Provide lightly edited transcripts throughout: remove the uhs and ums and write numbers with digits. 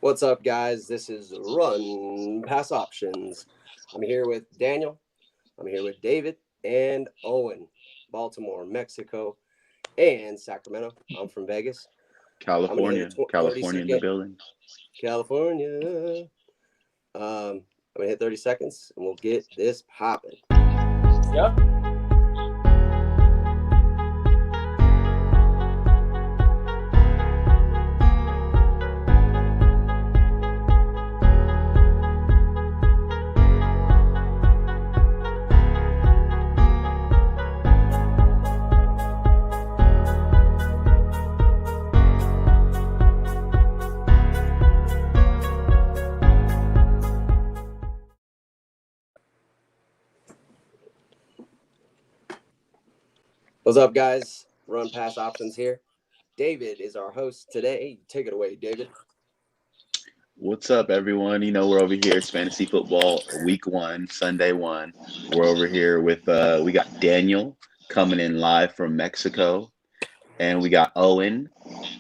What's up, guys? This is Run Pass Options. I'm here with Daniel. I'm here with David and Owen, Baltimore, Mexico, and Sacramento. I'm from Vegas. I'm going to hit California, a 30 California in the second building. California. I'm going to hit 30 seconds and we'll get this popping. Yep. What's up, guys? Run Pass Options here. David is our host today. Take it away, David. What's up, everyone? We're over here. It's fantasy football week 1, Sunday 1. We're over here with we got Daniel coming in live from Mexico, and we got Owen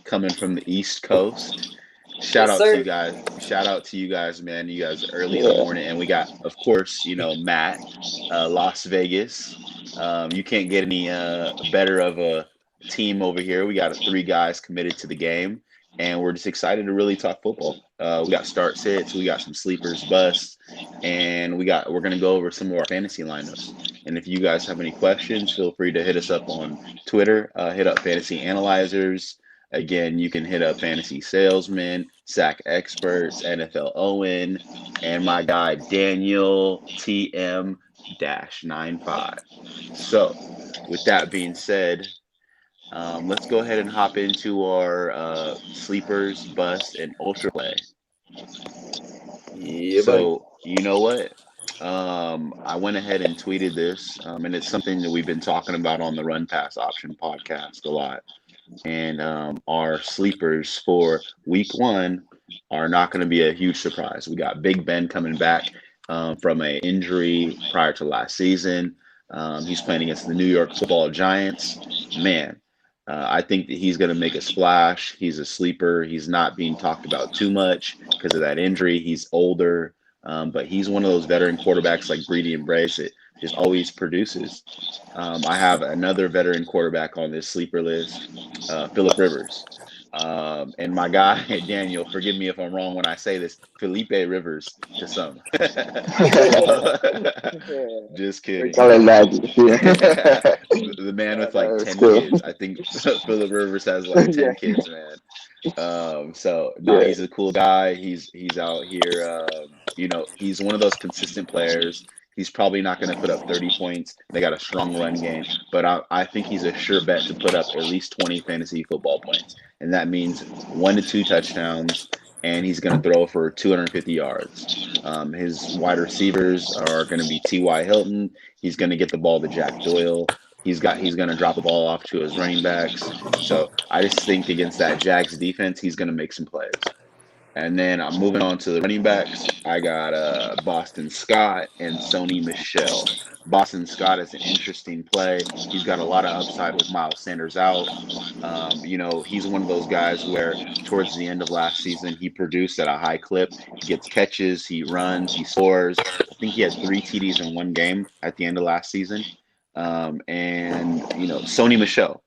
coming from the East Coast. Shout Yes, out to sir. you guys. Shout out to you guys, man. You guys are early in the morning, and we got, of course, Matt, Las Vegas. You can't get any better of a team over here. We got 3 guys committed to the game, and we're just excited to really talk football. We got start sits, we got some sleepers, busts, and we're gonna go over some of our fantasy lineups. And if you guys have any questions, feel free to hit us up on Twitter. Hit up Fantasy Analyzers. Again, you can hit up Fantasy Salesman, Sack Experts, NFL Owen, and my guy Daniel TM-95. So, with that being said, let's go ahead and hop into our sleepers, bust, and ultra play. Yeah, buddy. So, you know what? I went ahead and tweeted this, and it's something that we've been talking about on the Run Pass Option podcast a lot. And our sleepers for week 1 are not going to be a huge surprise. We got Big Ben coming back from an injury prior to last season. He's playing against the New York Football Giants. Man, I think that he's going to make a splash. He's a sleeper. He's not being talked about too much because of that injury. He's older, but he's one of those veteran quarterbacks like Breedy and Brace that just always produces. I have another veteran quarterback on this sleeper list, Philip Rivers. And my guy, Daniel, forgive me if I'm wrong when I say this, Felipe Rivers to some. Just kidding. Call it that. The man with like That's 10 cool. kids. I think Philip Rivers has like 10 Yeah. kids, man. So no, Yeah. he's a cool guy. He's out here. He's one of those consistent players. He's probably not going to put up 30 points. They got a strong run game, but I think he's a sure bet to put up at least 20 fantasy football points, and that means 1 to 2 touchdowns. And he's going to throw for 250 yards. His wide receivers are going to be T.Y. Hilton. He's going to get the ball to Jack Doyle. He's going to drop the ball off to his running backs. So I just think against that Jags defense, he's going to make some plays. And then I'm moving on to the running backs. I got Boston Scott and Sony Michel. Boston Scott is an interesting play. He's got a lot of upside with Miles Sanders out. He's one of those guys where towards the end of last season, he produced at a high clip. He gets catches, he runs, he scores. I think he had 3 TDs in one game at the end of last season. Sony Michel.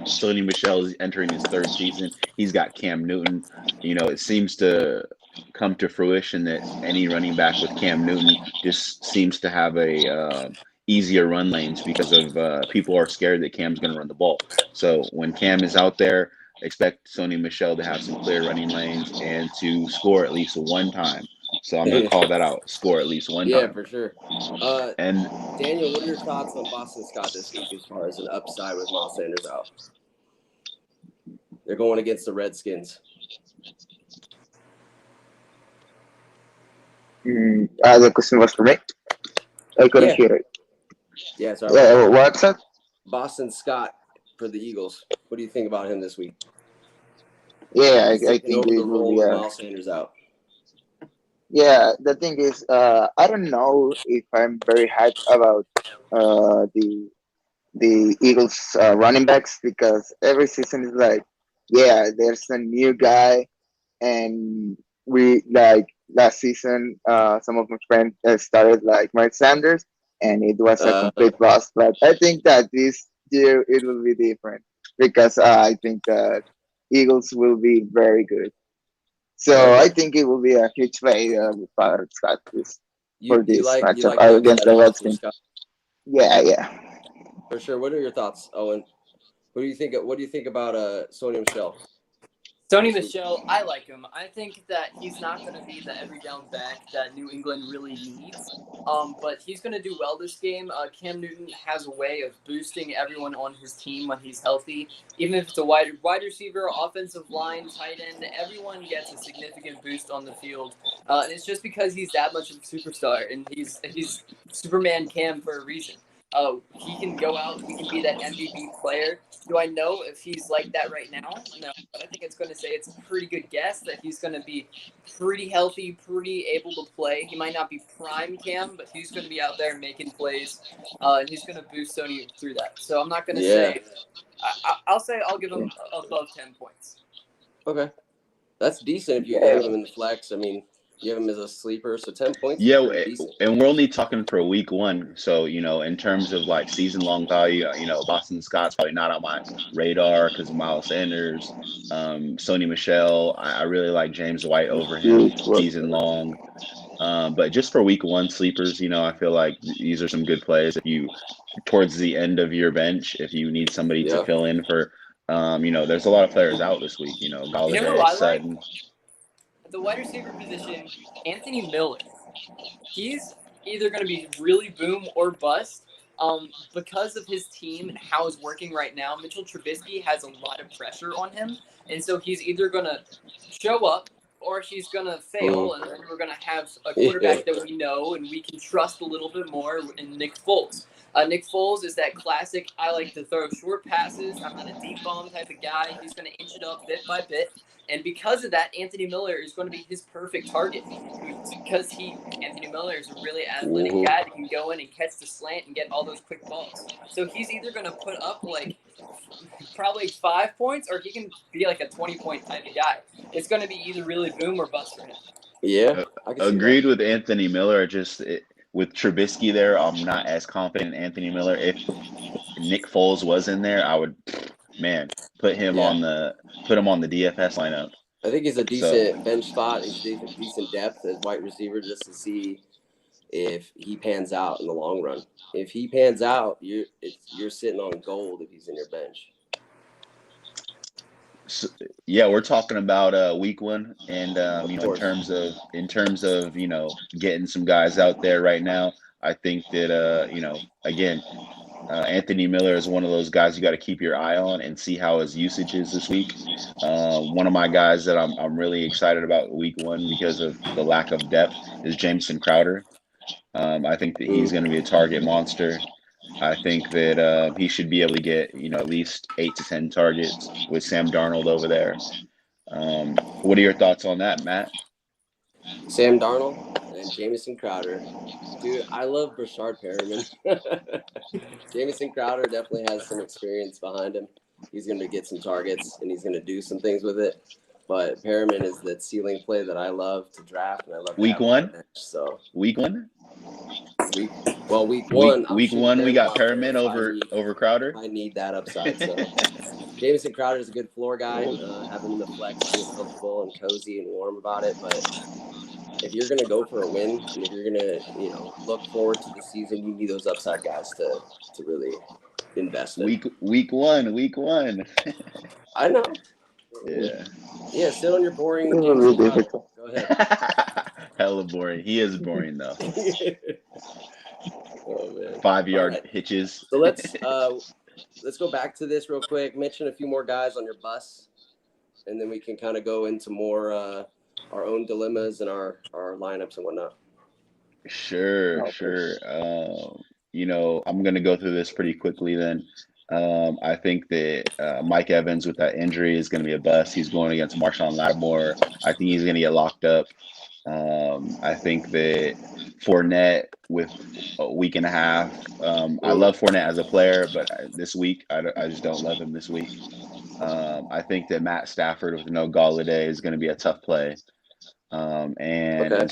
Sony Michel is entering his 3rd season. He's got Cam Newton. It seems to come to fruition that any running back with Cam Newton just seems to have a easier run lanes because of people are scared that Cam's going to run the ball. So when Cam is out there, expect Sony Michel to have some clear running lanes and to score at least one time. So I'm going to call that out. Score at least one time. Yeah, for sure. And Daniel, what are your thoughts on Boston Scott this week as far as an upside with Miles Sanders out? They're going against the Redskins. The question was for me. I couldn't Yeah. hear it. Yeah, sorry. Yeah, what's that? Boston Scott for the Eagles. What do you think about him this week? Yeah, I Taking think over the it will role be. with Miles Sanders out. Yeah, the thing is, I don't know if I'm very hyped about the Eagles running backs because every season is like, yeah, there's a new guy, and we like last season, some of my friends started like Mark Sanders, and it was a Uh, complete bust. But I think that this year it will be different because I think that Eagles will be very good. So I okay. think it will be a huge fight with Father Scott You for this you matchup like the against upside the of Boston Redskins. Scott Yeah, yeah. for sure. What are your thoughts, Owen? What do you think? What do you think about Sony Michelle Sony this week? Michelle, I like him. I think that he's not going to be the every down back that New England really needs. But he's going to do well this game. Cam Newton has a way of boosting everyone on his team when he's healthy. Even if it's a wide receiver, offensive line, tight end, everyone gets a significant boost on the field. And it's just because he's that much of a superstar, and he's Superman Cam for a reason. He can go out. He can be that MVP player. Do I know if he's like that right now? No, but I think it's going to say it's a pretty good guess that he's going to be pretty healthy, pretty able to play. He might not be prime Cam, but he's going to be out there making plays, and he's going to boost Sony through that. So I'm not going to Yeah. say. I'll say I'll give him above 10 points. Okay, that's decent. If you Yeah. have him in the flex, I mean, you have him as a sleeper, so 10 points is Yeah, pretty decent. and we're only talking for week one. So, in terms of like season long value, Boston Scott's probably not on my radar because of Miles Sanders, Sony Michelle. I really like James White over him Huge work. season long. But just for week one sleepers, I feel like these are some good plays. If you, towards the end of your bench, if you need somebody to Yeah. fill in for, there's a lot of players out this week, You know who Galladay, I like? Sutton. At the wide receiver position, Anthony Miller. He's either going to be really boom or bust. Because of his team and how it's working right now, Mitchell Trubisky has a lot of pressure on him, and so he's either going to show up or he's going to fail, and then we're going to have a quarterback that we know and we can trust a little bit more in Nick Foles. Nick Foles is that classic, I like to throw short passes. I'm not a deep bomb type of guy. He's going to inch it up bit by bit. And because of that, Anthony Miller is going to be his perfect target because Anthony Miller is a really athletic guy that can go in and catch the slant and get all those quick balls. So he's either going to put up like probably 5 points or he can be like a 20-point type of guy. It's going to be either really boom or bust for him. Yeah, I can see Agreed that. with Anthony Miller. With Trubisky there, I'm not as confident in Anthony Miller. If Nick Foles was in there, I would, man, put him Yeah. on the DFS lineup. I think he's a So decent bench spot. He's decent depth as wide receiver just to see if he pans out in the long run. If he pans out, you're sitting on gold if he's in your bench. yeah, we're talking about week one, and Of in course. terms of getting some guys out there right now. I think that again, Anthony Miller is one of those guys you got to keep your eye on and see how his usage is this week. One of my guys that I'm really excited about week one because of the lack of depth is Jameson Crowder. I think that he's going to be a target monster. I think that he should be able to get at least 8 to 10 targets with Sam Darnold over there. What are your thoughts on that, Matt? Sam Darnold and Jamison Crowder. Dude, I love Brashard Perriman. Jamison Crowder definitely has some experience behind him. He's going to get some targets and he's going to do some things with it. But Perriman is that ceiling play that I love to draft and I love to Week have on one? my bench. So Week one? week one, Week one, we got out there Perriman if over Crowder. I need that upside. So Jamison Crowder is a good floor guy. Having him in the flex, feels comfortable and cozy and warm about it. But if you're going to go for a win and if you're going to, look forward to the season, you need those upside guys to really invest in. Week one. I know. Yeah. Yeah, sit on your boring It will Jamison be Crowder. difficult. Go ahead. Hella boring. He is boring though. Oh man. 5-yard All right. hitches. So let's go back to this real quick. Mention a few more guys on your bus, and then we can kind of go into more our own dilemmas and our lineups and whatnot. Sure. I'm gonna go through this pretty quickly then. I think that Mike Evans with that injury is going to be a bust. He's going against Marshawn Lattimore. I think he's going to get locked up. I think that Fournette with a week and a half. I love Fournette as a player, but this week I just don't love him this week. I think that Matt Stafford with no Galladay is going to be a tough play. And Okay.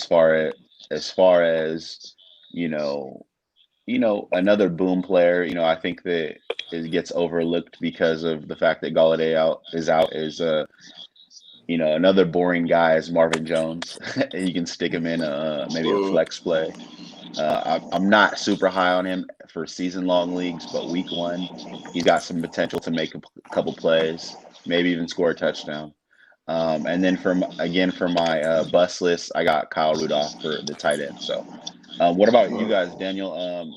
as far as you know, another boom player. I think that it gets overlooked because of the fact that Galladay out is another boring guy is Marvin Jones. You can stick him in maybe a Mm. flex play. I'm not super high on him for season-long leagues, but week one, he's got some potential to make a couple plays, maybe even score a touchdown. And then for my bus list, I got Kyle Rudolph for the tight end. So, what about you guys, Daniel?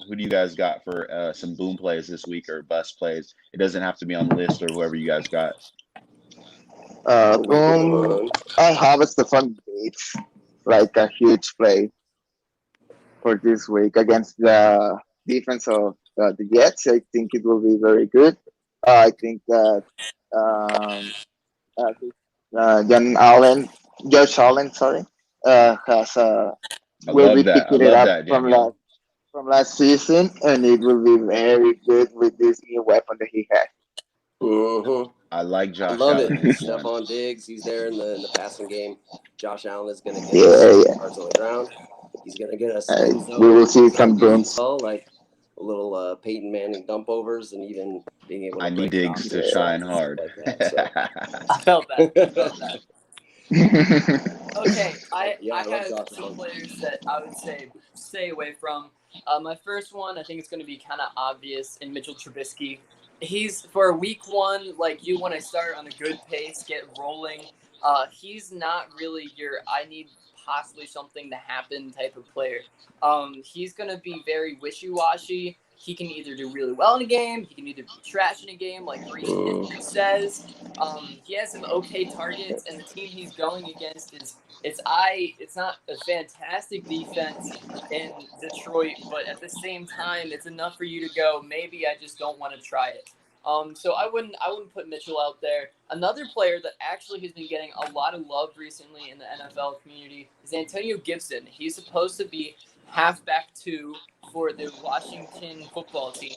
Who do you guys got for some boom plays this week or bust plays? It doesn't have to be on the list or whoever you guys got. Week one. I have Stephon Diggs, like a huge play for this week against the defense of the Jets. I think it will be very good. I think that um, John Allen, Josh Allen, sorry, has I will love be that. I picking it love up that, Daniel. from last season, and it will be very good with this new weapon that he has. Mm-hmm. I like I Josh love it. Allen week one. Stephon Diggs, he's there in the passing game. Josh Allen is going to get us Yeah, yeah. yards on the ground. He's going to get us Uh, end we will zone see some TDs as booms. well, like a little Peyton Manning dump overs and even being able to I need break Diggs to doctors shine and stuff hard. like that. So. I felt that. I felt that. Okay, Yeah, I I love have Josh two Allen. players that I would say stay away from. My first one, I think it's going to be kind of obvious in Mitchell Trubisky. He's for week one, like you want to start on a good pace, get rolling. He's not really your I need possibly something to happen type of player. He's going to be very wishy-washy. He can either do really well in a game, he can either be trash in a game, like recent history says. He has some okay targets, and the team he's going against it's not a fantastic defense in Detroit, but at the same time, it's enough for you to go, maybe I just don't want to try it. So I wouldn't put Mitchell out there. Another player that actually has been getting a lot of love recently in the NFL community is Antonio Gibson. He's supposed to be halfback 2 for the Washington football team.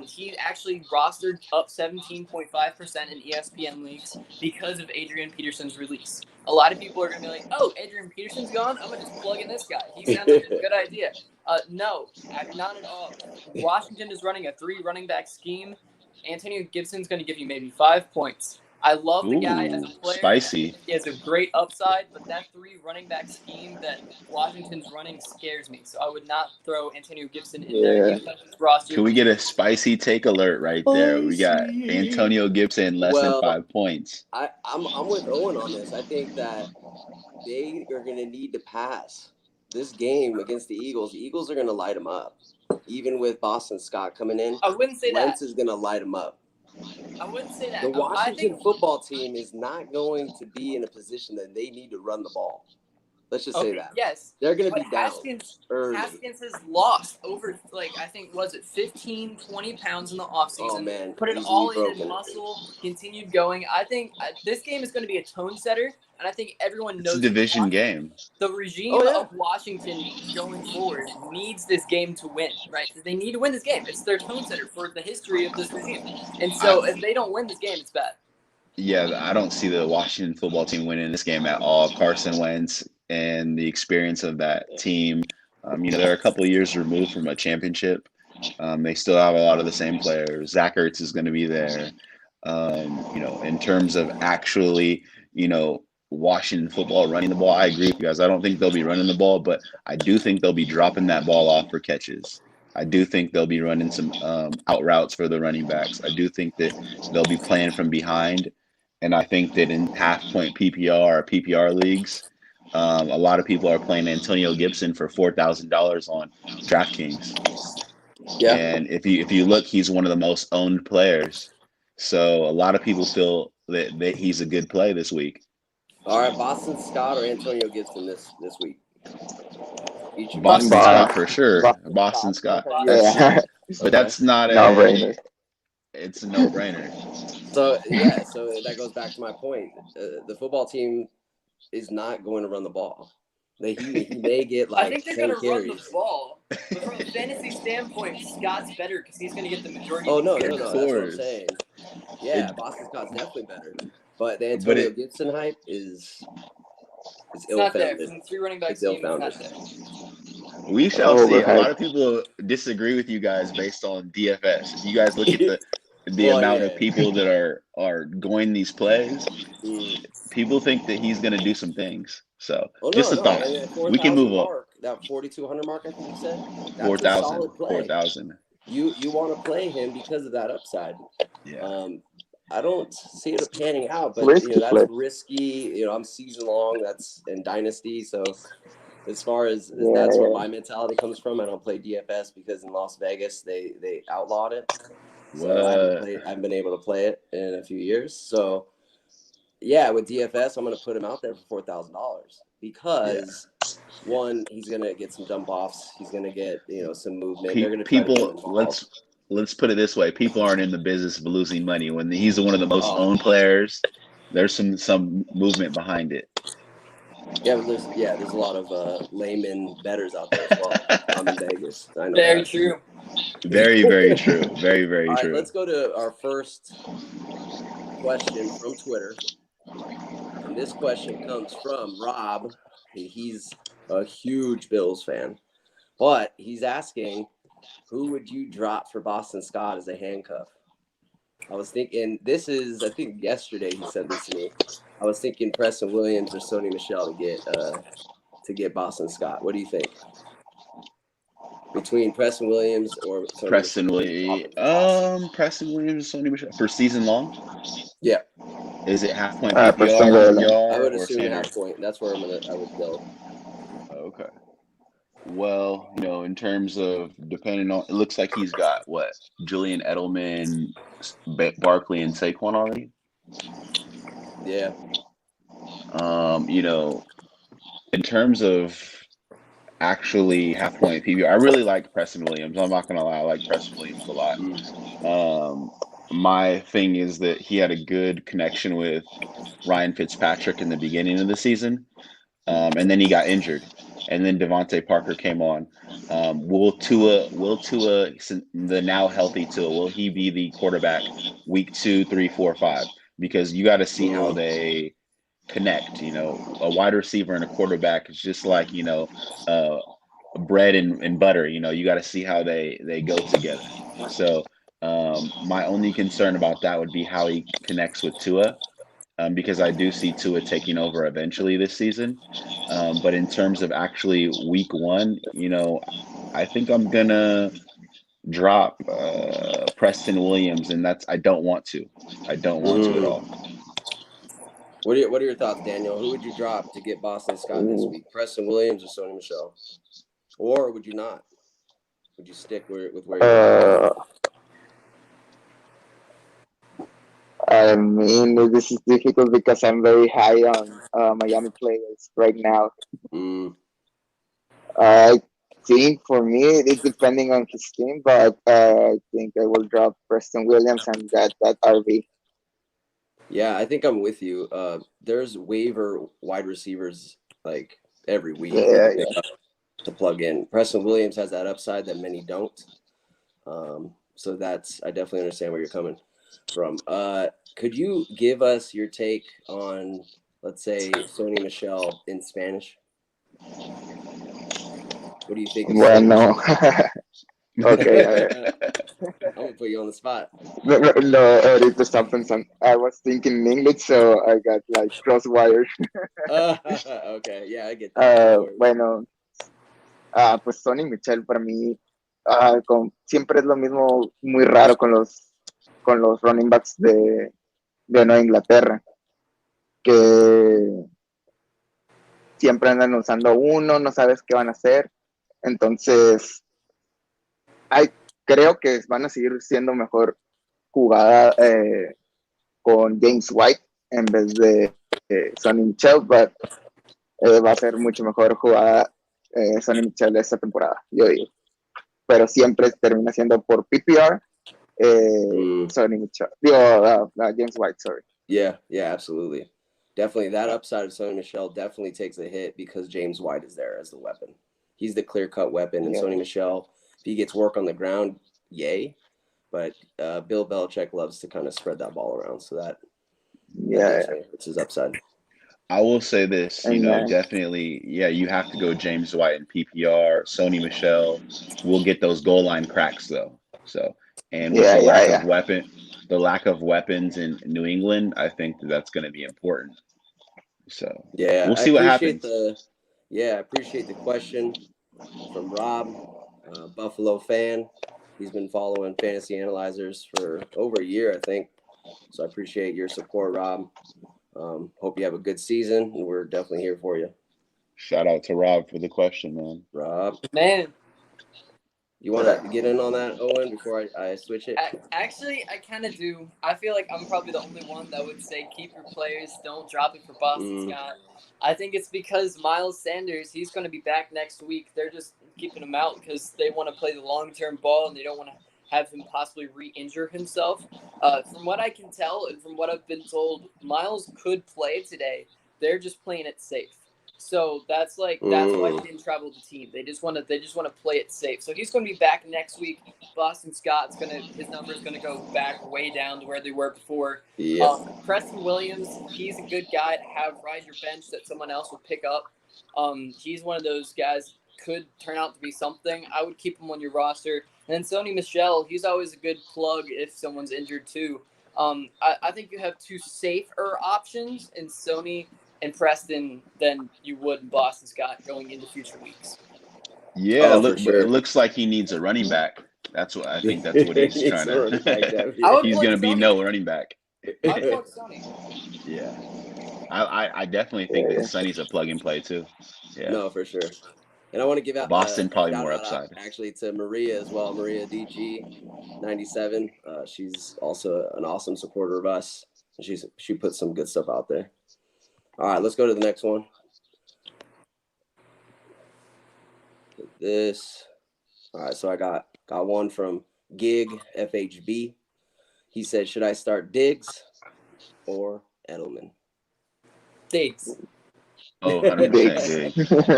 He actually rostered up 17.5% in ESPN leagues because of Adrian Peterson's release. A lot of people are going to be like, oh, Adrian Peterson's gone? I'm going to just plug in this guy. He sounds like a good idea. No, not at all. Washington is running a 3 running back scheme. Antonio Gibson's going to give you maybe 5 points. I love the guy as a player. Spicy. He has a great upside, but that 3 running back scheme that Washington's running scares me. So I would not throw Antonio Gibson in there. Yeah. Even though his roster. Can we get a spicy take alert right there? We got Antonio Gibson less than Well, 5 points. I'm with Owen on this. I think that they are going to need to pass this game against the Eagles. The Eagles are going to light them up. Even with Boston Scott coming in, I wouldn't say Wentz that. is going to light them up. I wouldn't say that. The I Washington think football team is not going to be in a position that they need to run the ball. Let's just say okay, that. yes. They're going to But be down early. Haskins has lost over, I think, was it 15, 20 pounds in the offseason. Oh, man. Put it Easily all broken. in muscle, continued going. I think this game is going to be a tone setter, and I think everyone It's knows a division game. the regime of Washington going forward needs this game to win, right? They need to win this game. It's their tone setter for the history of this regime. And so if they don't win this game, it's bad. Yeah, I don't see the Washington football team winning this game at all. Carson Wentz and the experience of that team, they're a couple of years removed from a championship. They still have a lot of the same players. Zach Ertz is going to be there. In terms of actually, Washington football running the ball, I agree with you guys. I don't think they'll be running the ball, but I do think they'll be dropping that ball off for catches. I do think they'll be running some out routes for the running backs. I do think that they'll be playing from behind. And I think that in half-point PPR or PPR leagues, a lot of people are playing Antonio Gibson for $4,000 on DraftKings. Yeah. And if you look, he's one of the most owned players. So a lot of people feel that he's a good play this week. All right, Boston Scott or Antonio Gibson this week? Boston Scott for sure. Boston Scott. Yeah. But that's not No-brainer. It's a no-brainer. So that goes back to my point. The football team is not going to run the ball. He may get I think they're 10 going to run carries. the ball. But from a fantasy standpoint, Scott's better because he's going to get the majority Oh, of no, the that's carries. what I'm saying. Yeah, Boston Scott's definitely better. But the Antonio Gibson hype is It's It's not there. ill-founded. From 3 running backs It's team, it's not ill-founded. there. We shall see. A Overhyped. lot of people disagree with you guys based on DFS. If you guys look at the Well, amount yeah. of people that are going these plays, Mm. people think that he's going to do some things. So Oh just a no, thought. and that We can 4,000 move up. mark, that 4,200 mark, I think you said, that's 4,000. a solid play. 4,000. You want to play him because of that upside. Yeah. I don't see it panning out, but Risky that's play. risky. I'm season long. That's in dynasty. So as far as Yeah. that's where my mentality comes from. I don't play DFS because in Las Vegas they outlawed it. So I haven't been able to play it in a few years. So yeah, with DFS, I'm going to put him out there for $4,000 because one, he's going to get some dump offs. He's going to get some movement. They're going to try to get him involved. Let's put it this way: people aren't in the business of losing money. When he's one of the most Oh. owned players, there's some movement behind it. Yeah, but there's a lot of layman bettors out there as well. I'm in Vegas. I know Very that. true. Very, very true. Very, very All right, true. let's go to our first question from Twitter. And this question comes from Rob. He's a huge Bills fan. But he's asking, who would you drop for Boston Scott as a handcuff? I was thinking, I think yesterday he said this to me. I was thinking Preston Williams or Sony Michel to get Boston Scott. What do you think? Between Preston Williams or Sony Preston Williams? Preston Williams, Sony Michel for season long. Yeah. Is it half point Preston PPR, Williams. I would or assume standard? half point. That's where I would go. Okay. Well, in terms of depending on, it looks like he's got what, Julian Edelman, Barkley, and Saquon already. Yeah. In terms of actually half point PPR, I really like Preston Williams. I'm not gonna lie, I like Preston Williams a lot. My thing is that he had a good connection with Ryan Fitzpatrick in the beginning of the season, and then he got injured, and then Devontae Parker came on. Will Tua, the now healthy Tua, will he be the quarterback week 2, 3, 4, 5? Because you got to see how they connect. A wide receiver and a quarterback is just like bread and butter. You got to see how they go together. So my only concern about that would be how he connects with Tua. Because I do see Tua taking over eventually this season. But in terms of actually week 1, I think I'm going to drop Preston Williams, and I don't want to. I don't want to at all. What are your thoughts, Daniel? Who would you drop to get Boston Scott this week? Preston Williams or Sony Michel? Or would you not? Would you stick with where you're at? I mean, this is difficult because I'm very high on Miami players right now. I think for me, it's depending on his team, but I think I will drop Preston Williams and that RB. Yeah, I think I'm with you. There's waiver wide receivers like every week to plug in. Preston Williams has that upside that many don't. So I definitely understand where you're coming from. Could you give us your take on, let's say, Sony Michel in Spanish? What do you think of Bueno. Okay. I'm going to put you on the spot. No, ahorita está pensando. I was thinking in English, so I got like crosswires. Okay, yeah, I get that. Bueno, pues Sony Michel para mí siempre es lo mismo, muy raro con los running backs de Nueva Inglaterra, que siempre andan usando uno, no sabes qué van a hacer. Entonces, creo que van a seguir siendo mejor jugada con James White en vez de Sonny Michel, pero va a ser mucho mejor jugada Sonny Michel esta temporada, yo digo. Pero siempre termina siendo por PPR Sonny Michel. James White, sorry. Yeah, absolutely. Definitely, that upside of Sony Michel definitely takes a hit because James White is there as the weapon. He's the clear-cut weapon, and Sony Michel, if he gets work on the ground, yay. But Bill Belichick loves to kind of spread that ball around, so that hurts his upside. I will say this, And definitely, yeah, you have to go James White in PPR. Sony Michelle will get those goal line cracks though. So, and with yeah, yeah, yeah. the lack of weapons in New England, I think that's going to be important. So, Yeah, we'll see what happens. I appreciate the question from Rob, Buffalo fan. He's been following Fantasy Analyzers for over a year, I think. So I appreciate your support, Rob. Hope you have a good season, and we're definitely here for you. Shout out to Rob for the question, man. Rob, Man, you want to get in on that, Owen, before I switch it? actually, I kind of do. I feel like I'm probably the only one that would say keep your players, don't drop it for Boston Scott. I think it's because Miles Sanders, he's going to be back next week. They're just keeping him out because they want to play the long-term ball and they don't want to have him possibly re-injure himself. From what I can tell and from what I've been told, Miles could play today. They're just playing it safe. So that's why he didn't travel the team. They just want to play it safe. So he's going to be back next week. Boston Scott's his number's going to go back way down to where they were before. Yeah. Preston Williams, he's a good guy to have ride your bench that someone else would pick up. He's one of those guys could turn out to be something. I would keep him on your roster. And then Sony Michelle, he's always a good plug if someone's injured too. I think you have two safer options in Sony and Preston than you would in Boston Scott going into future weeks. Yeah, for sure. It looks like he needs a running back. That's what he's trying to. He's going to be no running back. I'd plug Sony. Yeah, I definitely think that Sonny's a plug and play too. Yeah, No, for sure. And I want to give out Boston probably more upside. Actually, to Maria as well, Maria DG97. She's also an awesome supporter of us. She puts some good stuff out there. All right, let's go to the next one. This. All right, so I got one from Gig FHB. He said, "Should I start Diggs or Edelman?" Diggs. Oh, 100% Diggs.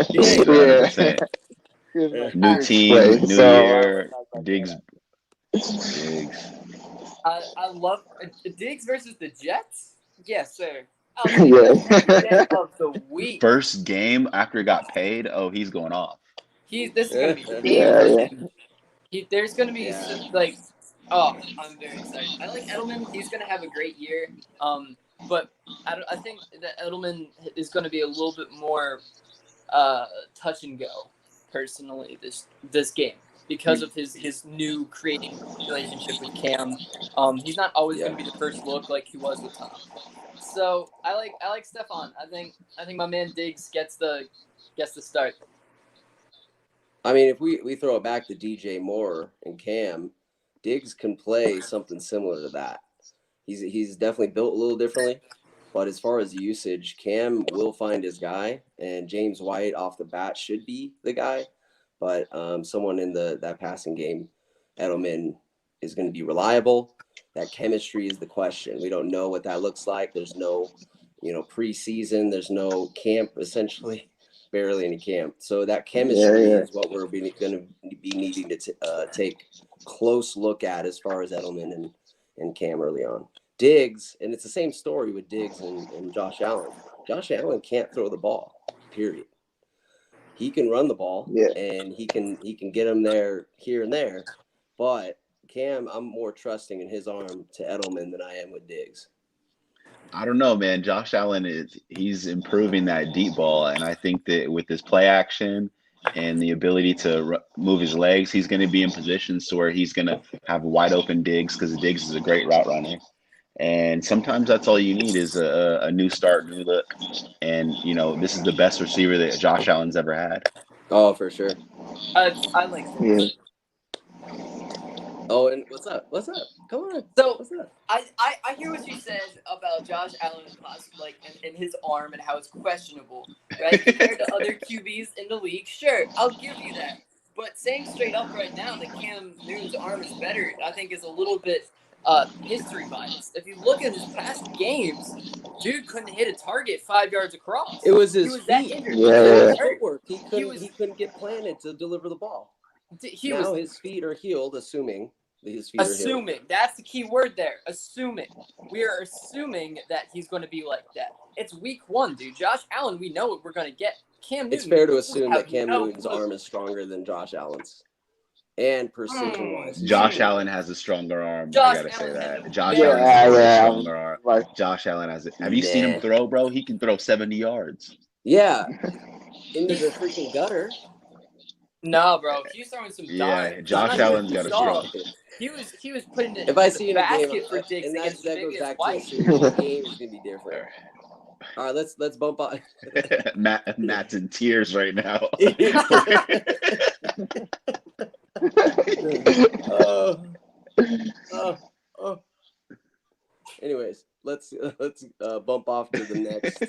Yeah. 100%. New team, new year. Diggs. I love Diggs versus the Jets. Yes, sir. Yeah. Of the week. First game after he got paid. Oh, he's going off. This is gonna be Yeah. there's gonna be I'm very excited. I like Edelman. He's gonna have a great year. But I think that Edelman is gonna be a little bit more touch and go personally this game because of his new creating relationship with Cam. He's not always gonna be the first look like he was with Tom. So I like Stephon. I think my man Diggs gets the start. I mean, if we throw it back to DJ Moore and Cam, Diggs can play something similar to that. He's definitely built a little differently, but as far as usage, Cam will find his guy, and James White off the bat should be the guy. But someone in that passing game, Edelman is going to be reliable. That chemistry is the question. We don't know what that looks like. There's no, preseason. There's no camp, essentially, barely any camp. So that chemistry is what we're going to be needing to take close look at as far as Edelman and Cam early on. Diggs, and it's the same story with Diggs and Josh Allen. Josh Allen can't throw the ball, period. He can run the ball, and he can get him there, here and there, but Cam, I'm more trusting in his arm to Edelman than I am with Diggs. I don't know, man. Josh Allen he's improving that deep ball, and I think that with his play action and the ability to move his legs, he's going to be in positions to where he's going to have wide open Diggs because Diggs is a great route runner. And sometimes that's all you need is a new start, new look. And, this is the best receiver that Josh Allen's ever had. Oh, for sure. I like that. Oh, and what's up? Come on. So what's up? I hear what you said about Josh Allen and his arm and how it's questionable, right? Compared to other QBs in the league. Sure, I'll give you that. But saying straight up right now that Cam Newton's arm is better, I think is a little bit history bias. If you look at his past games, dude couldn't hit a target 5 yards across. It was his feet. That injured. He couldn't get planted to deliver the ball. His feet are healed, assuming His feet are healed. Assuming. That's the key word there. Assuming. We are assuming that he's going to be like that. It's week 1, dude. Josh Allen, we know what we're going to get. Cam Newton. It's fair to we assume have that Cam no Newton's clue. arm is stronger than Josh Allen's. And precision-wise. Josh Allen has a stronger arm. Josh I gotta say Allen has that. a Josh very- Allen has a Yeah, stronger arm. Right. Josh Allen has it. Have you seen Nah. him throw, bro? He can throw 70 yards. Yeah. Into the freaking gutter. No, bro. He's throwing some Yeah, dimes. Josh I'm not Allen's sure got a if you saw. strong. He was putting it If I in see the in a game, basket for Diggs and against that goes Tre'Davious back to a White. serious game, it's gonna be different. All right, let's bump on. Matt's in tears right now. Oh. Anyways, let's bump off to the next.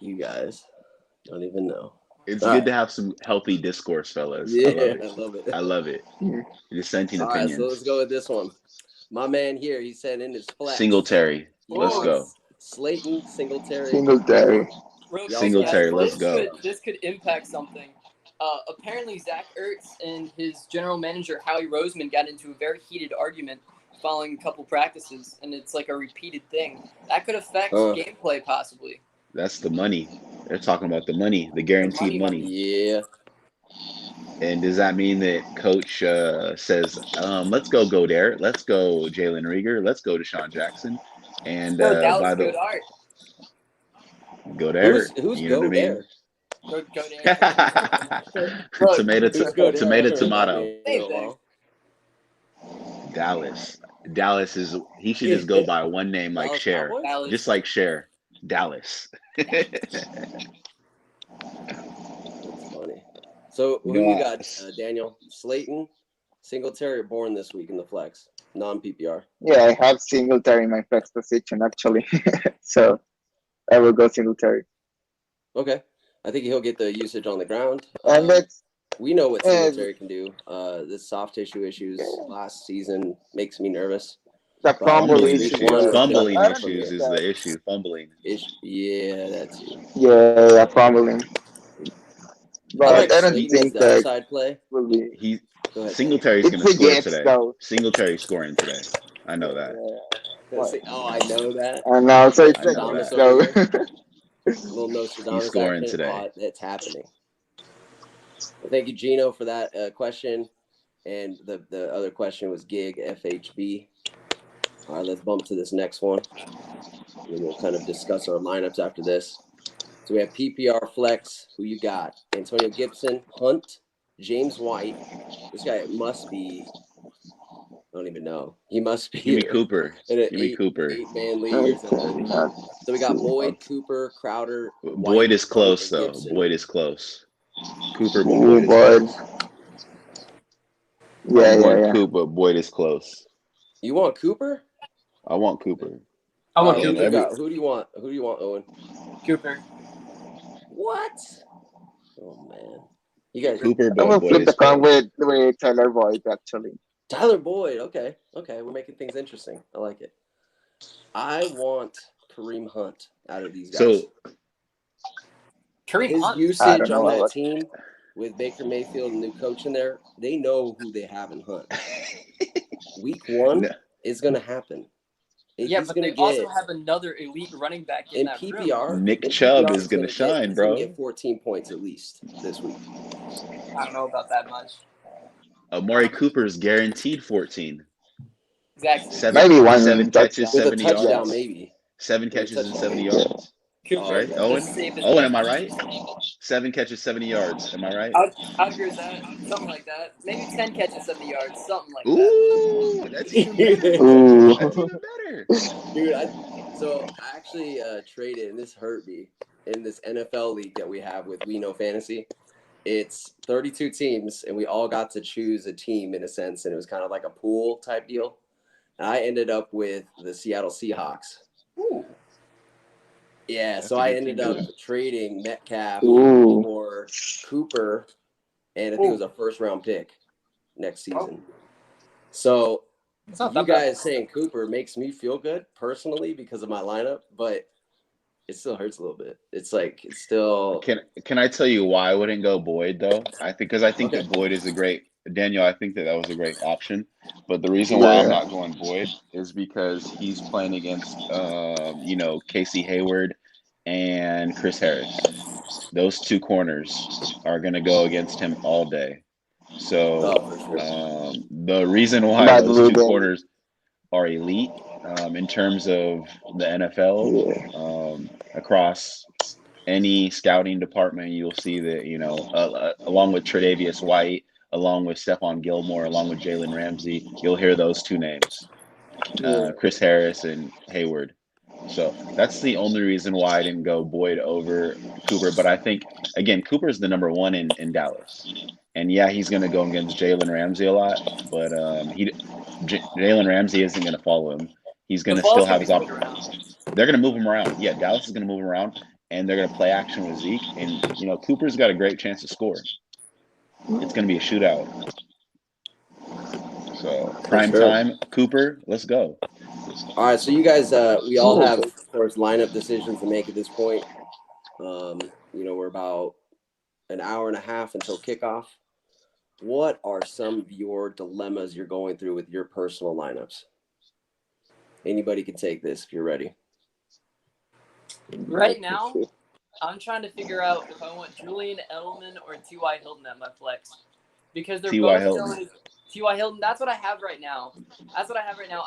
You guys don't even know. It's All good right. to have some healthy discourse, fellas. Yeah, I love it. I love it. Dissenting All right, opinions. so let's go with this one. My man here, he said in his flex. Singletary. Let's Oh, go. Slayton, Singletary. Singletary. Real Y'all quick, Singletary, guys, let's this go. This could impact something. Apparently, Zach Ertz and his general manager, Howie Roseman, got into a very heated argument following a couple practices, and it's like a repeated thing. That could affect gameplay, possibly. That's the money. They're talking about the money, the guaranteed money. Yeah. And does that mean that coach says, let's go Godare, let's go Jalen Rieger, let's go Deshaun Jackson, and No, Dallas by the Goedert. Godare, Who's you know go what I there? mean? Look, tomato, Who's go there? tomato, I haven't heard that tomato. name in a while. Dallas is. He should just go by one name like Dallas Cher, Cowboys? Dallas. just like Cher. Dallas. That's funny. So who you got, Daniel? Slayton, Singletary, or Bourne this week in the flex, non-PPR. Yeah, I have Singletary in my flex position actually, so I will go Singletary. Okay, I think he'll get the usage on the ground. And that's We know what Singletary can do. This soft tissue issues last season makes me nervous. the fumble Fumbling Week issue. one, Fumbling I don't issues get is that. the issue. Fumbling. Yeah, that's it. Yeah, fumbling. But I like I don't Slayton as think the that upside play. will be. He Go ahead. Singletary's It's gonna the score Jets today. though. Singletary's scoring today. I know that. Oh, I know that. And now so it's I the know Jets that. though. Little Nostradamus He's scoring action. today. Oh, it's happening. Well, thank you, Gino, for that question. And the other question was Gig FHB. All right, let's bump to this next one. And we'll kind of discuss our lineups after this. So we have PPR Flex. Who you got? Antonio Gibson, Hunt, James White. This guy must be, I don't even know. He must be Jimmy Cooper. in an Jimmy Cooper. 8-man league or something. So we got Boyd, Cooper, Crowder. Boyd White, is close and though. Gibson. Boyd is close. Cooper, but Ooh, Boyd is Boyd. close. Yeah, I yeah, want yeah. Cooper. Boyd is close. You want Cooper? I want Cooper. I want Who do you Cooper. got? Who do you want? Who do you want, Owen? Cooper. What? Oh man, you guys. Cooper, I but will Boyd flip is the coin close. with Tyler Boyd actually. Tyler Boyd. Okay, we're making things interesting. I like it. I want Kareem Hunt out of these guys. So Kareem His Hunt. I usage don't know on that what- team with Baker Mayfield and new coach in there, they know who they have in Hunt. Week one No. is going to happen. Yeah, He's but gonna they also have another elite running back in in that PPR. room. Nick in Chubb PPR, is he's gonna shine, he's bro. Gonna get 14 points at least this week. I don't know about that much. Amari Cooper is guaranteed 14. Exactly. Maybe one seven catches, With a 70 touchdown, yards. maybe. 7 With a catches and touchdown. 70 yards. Cooper. Right, yeah. Owen? Let's see if it's Owen, am I right? 7 catches, 70 yards. Am I right? I'd agree with that. Something like that. Maybe 10 catches, 70 yards. Something like that. Ooh, that's even better. Ooh. That's even better. Dude, I actually traded, and this hurt me, in this NFL league that we have with We Know Fantasy. It's 32 teams, and we all got to choose a team in a sense, and it was kind of like a pool type deal. And I ended up with the Seattle Seahawks. Ooh. Yeah, That's so a I good ended team. up trading Metcalf Ooh. for Cooper, and I think it was a first-round pick next season. So It's not you that bad. guys saying Cooper makes me feel good personally because of my lineup, but it still hurts a little bit. It's like it's still Can I tell you why I wouldn't go Boyd though? I think that Okay. Boyd is a great Daniel, I think that was a great option. But the reason why I'm Yeah. not going Boyd is because he's playing against, Casey Hayward and Chris Harris. Those two corners are going to go against him all day. So Oh, for sure. the reason why But those two Ruben, corners are elite in terms of the NFL yeah, across any scouting department, you'll see that, along with Tre'Davious White, along with Stephon Gilmore, along with Jalen Ramsey, you'll hear those two names, yeah. Chris Harris and Hayward. So that's the only reason why I didn't go Boyd over Cooper. But I think, again, Cooper's the number one in Dallas. And yeah, he's going to go against Jalen Ramsey a lot, but Jalen Ramsey isn't going to follow him. He's The going to still ball's have gonna be his moved around. They're going to move him around. Yeah, Dallas is going to move him around, and they're going to play action with Zeke. And Cooper's got a great chance to score. It's going to be a shootout. So prime sure. time, Cooper, let's go. All right, so you guys, we all have, of course, lineup decisions to make at this point. We're about an hour and a half until kickoff. What are some of your dilemmas you're going through with your personal lineups? Anybody can take this if you're ready. Right now, I'm trying to figure out if I want Julian Edelman or T.Y. Hilton at my flex. Because they're T.Y. both Hilton. going T.Y. Hilton. That's what I have right now.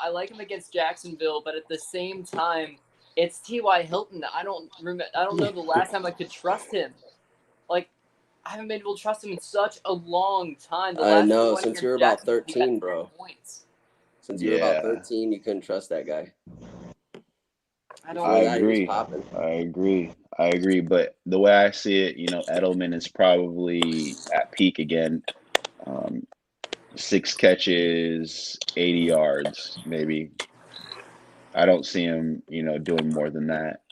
I like him against Jacksonville, but at the same time, it's T.Y. Hilton. I don't know the last time I could trust him. Like, I haven't been able to trust him in such a long time. The I last know, time he since went you were against about Jacksonville, he had 13, 10 bro. points. Since you were about Yeah. 13, you couldn't trust that guy. I I don't Before that, he was agree. popping. I agree. But the way I see it, Edelman is probably at peak again. 6 catches, 80 yards, maybe. I don't see him, doing more than that.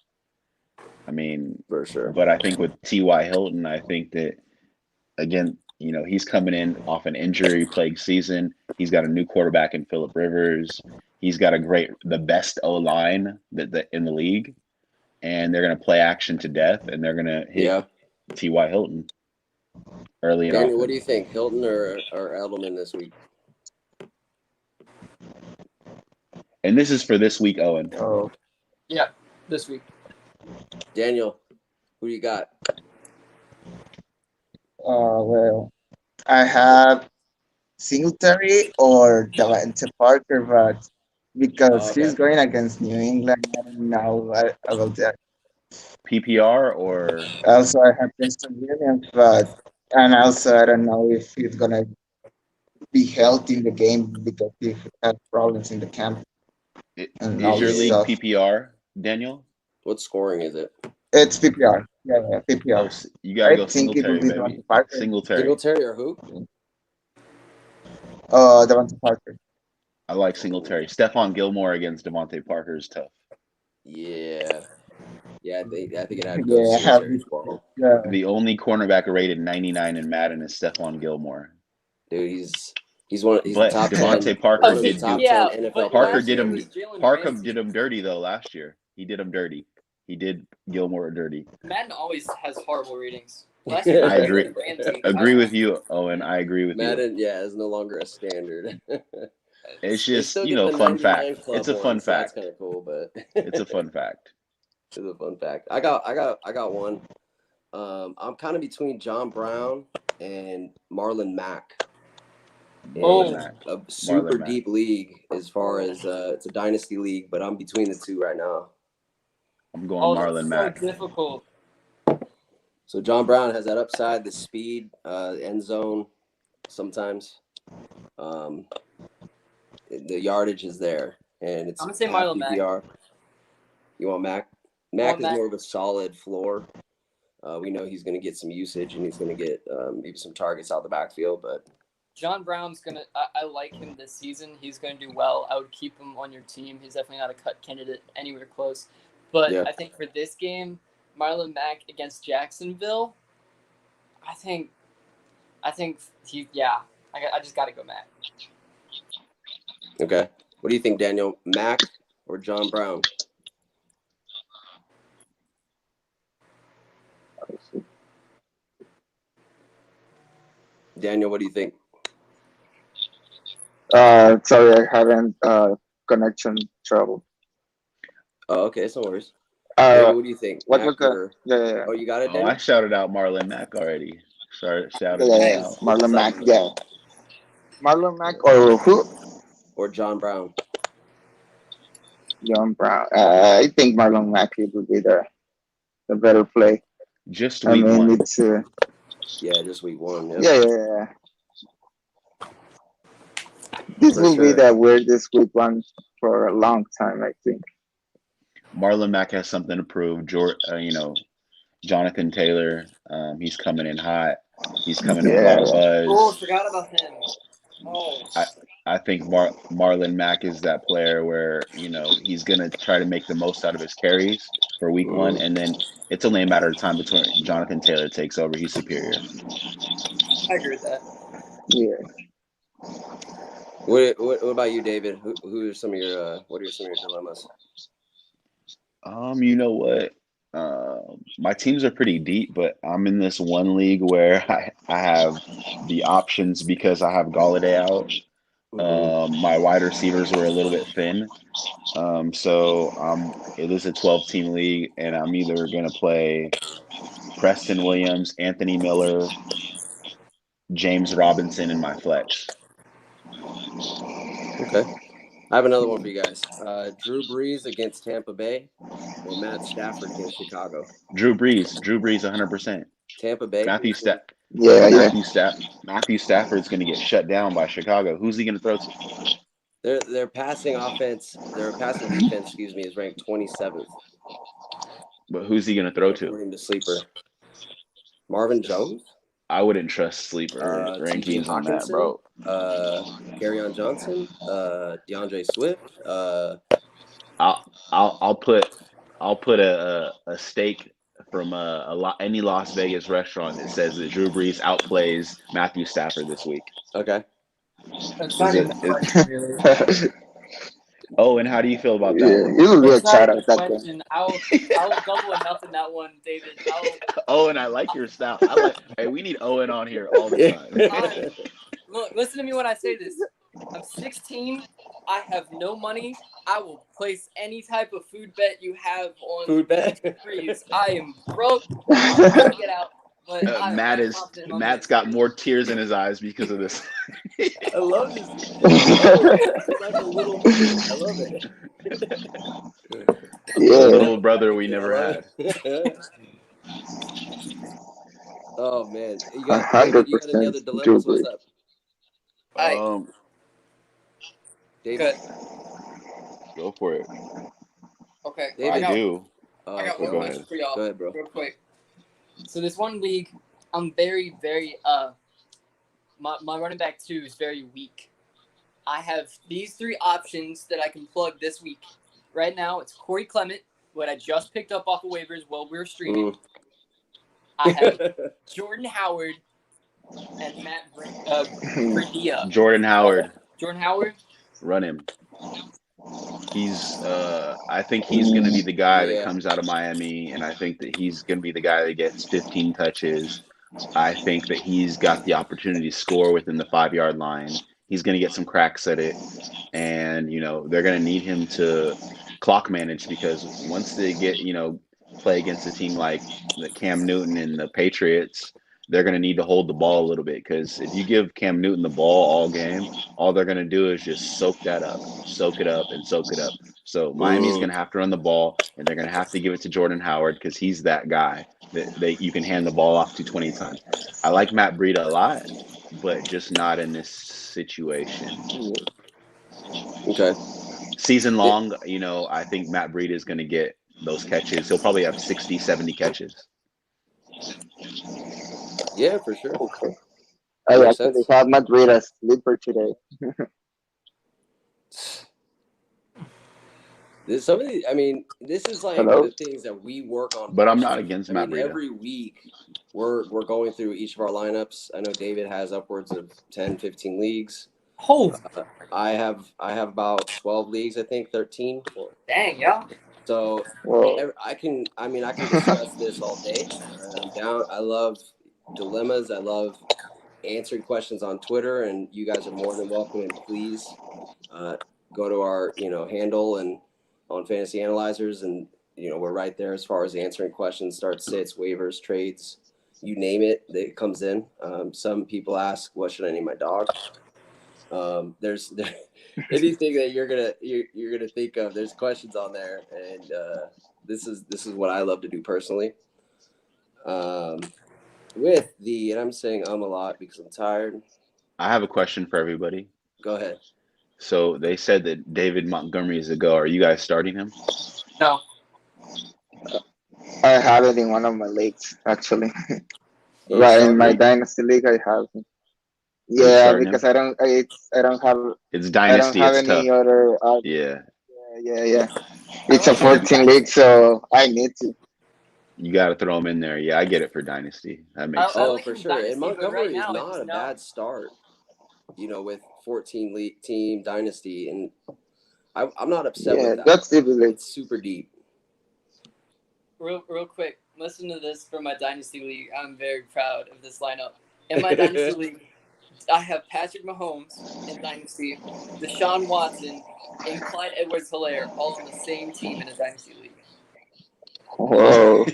I mean, For sure. but I think with T.Y. Hilton, I think that, again, he's coming in off an injury-plagued season. He's got a new quarterback in Phillip Rivers. He's got the best O-line that in the league, and they're going to play action to death, and they're going to hit Yeah. T.Y. Hilton early and Daniel, often. what do you think? Hilton or Edelman this week? And this is for this week, Owen. Oh, Yeah, this week. Daniel, who do you got? well, I have Singletary or Devante Parker, but because Okay. he's going against New England, I don't know about that. PPR or Also, I have Preston Williams, and also I don't know if he's gonna be healthy in the game because he has problems in the camp and all is your this league stuff. PPR, Daniel? What scoring is it? It's PPR. Yeah, PPR. You got to I go think it will Singletary, be baby. Devante Parker. Singletary. Singletary or who? Devante Parker. I like Singletary. Stephon Gilmore against Devontae Parker is tough. Yeah. Yeah, I think it had to go to Yeah, I have Singletary as well. yeah, The only cornerback rated 99 in Madden is Stephon Gilmore. Dude, he's the But top 10. Devontae Parker One of the did top do 10 Yeah, NFL but Parker players. did last year him was Jalen Parker Ramsey. did him dirty though last year. He did him dirty. He did Gilmore dirty. Madden always has horrible ratings. Last year was I agree. Jalen Ramsey. Agree with you, Owen. I agree with you. Madden, yeah, is no longer a standard. It's They just, still get the fun 99 fact. Club It's a fun one, so that's fact. kind of cool, but It's a fun fact. it's a fun fact. I got one. I'm kind of between John Brown and Marlon Mack. Oh. In Mack. a super Mack. deep league as far as it's a dynasty league, but I'm between the two right now. I'm going Oh, Marlon that's Mack. so difficult. So John Brown has that upside, the speed, end zone sometimes. The yardage is there, and it's I'm gonna say half Marlon Mack. PPR. You want Mack? Mack is Mack. more of a solid floor. We know he's going to get some usage, and he's going to get maybe some targets out the backfield, but John Brown's gonna. I like him this season. He's gonna do well. I would keep him on your team. He's definitely not a cut candidate anywhere close. But Yeah. I think for this game, Marlon Mack against Jacksonville, I think he. Yeah, I just gotta go Mack. okay. What do you think, Daniel? Mack or John Brown? Daniel, what do you think? Sorry, I haven't connection trouble. Oh, okay, it's no worries. Uh, David, what do you think? what was Mac the? or Yeah, yeah, oh, you got it, Oh, I Daniel? shouted out Marlon Mack already. yeah, Shouted yeah, him yeah. Nice. out. Marlon Mack, Second, yeah. Marlon Mack or who? or John Brown? John Brown. I think Marlon Mack would be the better play. Just I week mean, one. it's Yeah, just week one. Yep, yeah, yeah, yeah. This for will be sure. the weirdest week one for a long time, I think. Marlon Mack has something to prove. Jonathan Taylor, he's coming in hot. He's coming in with a lot Yeah, of yeah. Oh, I buzz. forgot about him. Oh, I think Marlon Mack is that player where he's gonna try to make the most out of his carries for week one, Mhm. and then it's only a matter of time before Jonathan Taylor takes over. He's superior. I agree with that. Yeah. What about you, David? Who are some of your what are some of your dilemmas? You know what? My teams are pretty deep, but I'm in this one league where I have the options because I have Galladay out. Hmm. My wide receivers were a little bit thin. So it is a 12-team league, and I'm either gonna play Preston Williams, Anthony Miller, James Robinson in my flex. Okay, I have another one for you guys. Drew Brees against Tampa Bay, or Matt Stafford against Chicago. Drew Brees, 100%. Tampa Bay. Matthew Staff, Yeah, yeah. Matthew Stafford's gonna get shut down by Chicago. Who's he gonna throw to? Their passing offense, their passing defense, excuse me, is ranked 27th But who's he gonna throw to? according to Sleeper. Marvin Jones, I wouldn't trust sleeper T.J. rankings on that, Hawkinson, bro. Kerryon Johnson, DeAndre Swift. I'll put a steak from any Las Vegas restaurant that says that Drew Brees outplays Matthew Stafford this week. Okay. It's Is not even it? a question, really. Oh, and how do you feel about that Yeah, one? it will be a It's not shout even out a that game. question. I'll double enough in that one, David. Oh, and I like your style. Hey, we need Owen on here all the time. Look, listen to me when I say this. I'm 16. I have no money. I will place any type of food bet you have on Food bet. Breeze. I am broke. I'm trying to get out, but I am very confident in my Matt's man. got more tears in his eyes because of this. I love this. It's like a little movie. I love it. The Yeah. little brother we I never love had. it. Oh man, you A got hundred David. You got any other percent Drew dilemmas? What's Brees. up, Hey, David? good. Go for it. Okay, David. I I got do. I got Okay, one go question ahead. for y'all. Go ahead, bro. Real quick. So this one league, I'm very, very my running back 2 is very weak. I have these 3 options that I can plug this week. Right now, it's Corey Clement, what I just picked up off of waivers while we were streaming. I have Jordan Howard and Matt Breida. Jordan Howard, Jordan Howard. run him. I think he's going to be the guy that Yeah. comes out of Miami, and I think that he's going to be the guy that gets 15 touches. I think that he's got the opportunity to score within the 5-yard line. He's going to get some cracks at it, and they're going to need him to clock manage, because once they get play against a team like the Cam Newton and the Patriots, they're going to need to hold the ball a little bit, because if you give Cam Newton the ball all game, all they're going to do is just soak it up, and soak it up. So Miami's going to have to run the ball, and they're going to have to give it to Jordan Howard, because he's that guy that you can hand the ball off to 20 times. I like Matt Breida a lot, but just not in this situation. Okay. Season long, I think Matt Breida is going to get those catches. He'll probably have 60, 70 catches. Yeah, for sure. Okay. I Makes actually sense. have Madrid as sleeper today. Some of the, I mean, this is like Hello? the things that we work on. But I'm first. not against I Matt mean, Breida. every week we're going through each of our lineups. I know David has upwards of 10, 15 leagues. Oh, I have about 12 leagues, I think, 13. dang, yeah. So Whoa. I can discuss this all day. I'm down. I love dilemmas. I love answering questions on Twitter, and you guys are more than welcome. And please go to our handle and on Fantasy Analyzers, and we're right there as far as answering questions, start sits, waivers, trades, you name it, it comes in. Some people ask, what should I name my dog? There's anything that you're gonna think of. There's questions on there, and this is what I love to do personally. And I'm saying a lot because I'm tired. I have a question for everybody. Go ahead. So they said that David Montgomery is a go. Are you guys starting him? No. I have it in one of my leagues actually. You Right in start my him? dynasty league, I have him. You Yeah, starting because him? I don't have It's dynasty. It's tough. any other. Yeah, Yeah. It's a 14 league, so I need to. you got to throw him in there. Yeah, I get it for dynasty. That makes I Oh, sense. like for him sure. And dynasty, but Montgomery right is now not it's a no. bad start. With 14 league team dynasty, and I'm not upset Yeah, with that. that's the league. It's super deep. Real quick, listen to this for my dynasty league. I'm very proud of this lineup. In my dynasty league, I have Patrick Mahomes in dynasty, Deshaun Watson, and Clyde Edwards-Helaire all on the same team in a dynasty league. Whoa.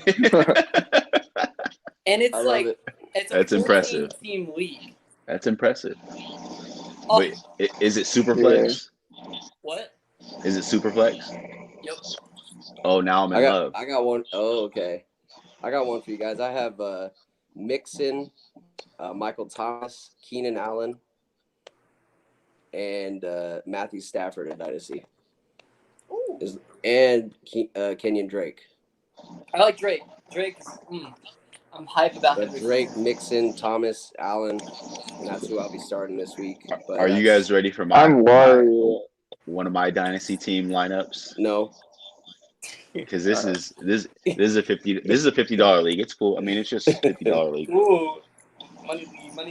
And it's I love like it. it's a That's 14 impressive. team league. That's impressive. Oh, Wait, is it Superflex? what? Is it Superflex? Yep. Oh, now I'm in love. I got one. Oh, okay. I got one for you guys. I have Mixon, Michael Thomas, Keenan Allen, and Matthew Stafford in dynasty. Ooh. And Kenyon Drake. I like Drake. I'm hyped about him. But Drake, Mixon, Thomas, Allen, and that's who I'll be starting this week. But Are you guys ready for I'm worried. one of my dynasty team lineups? No. Because this is a $50 league. It's cool. I mean, it's just $50 league. Ooh. Money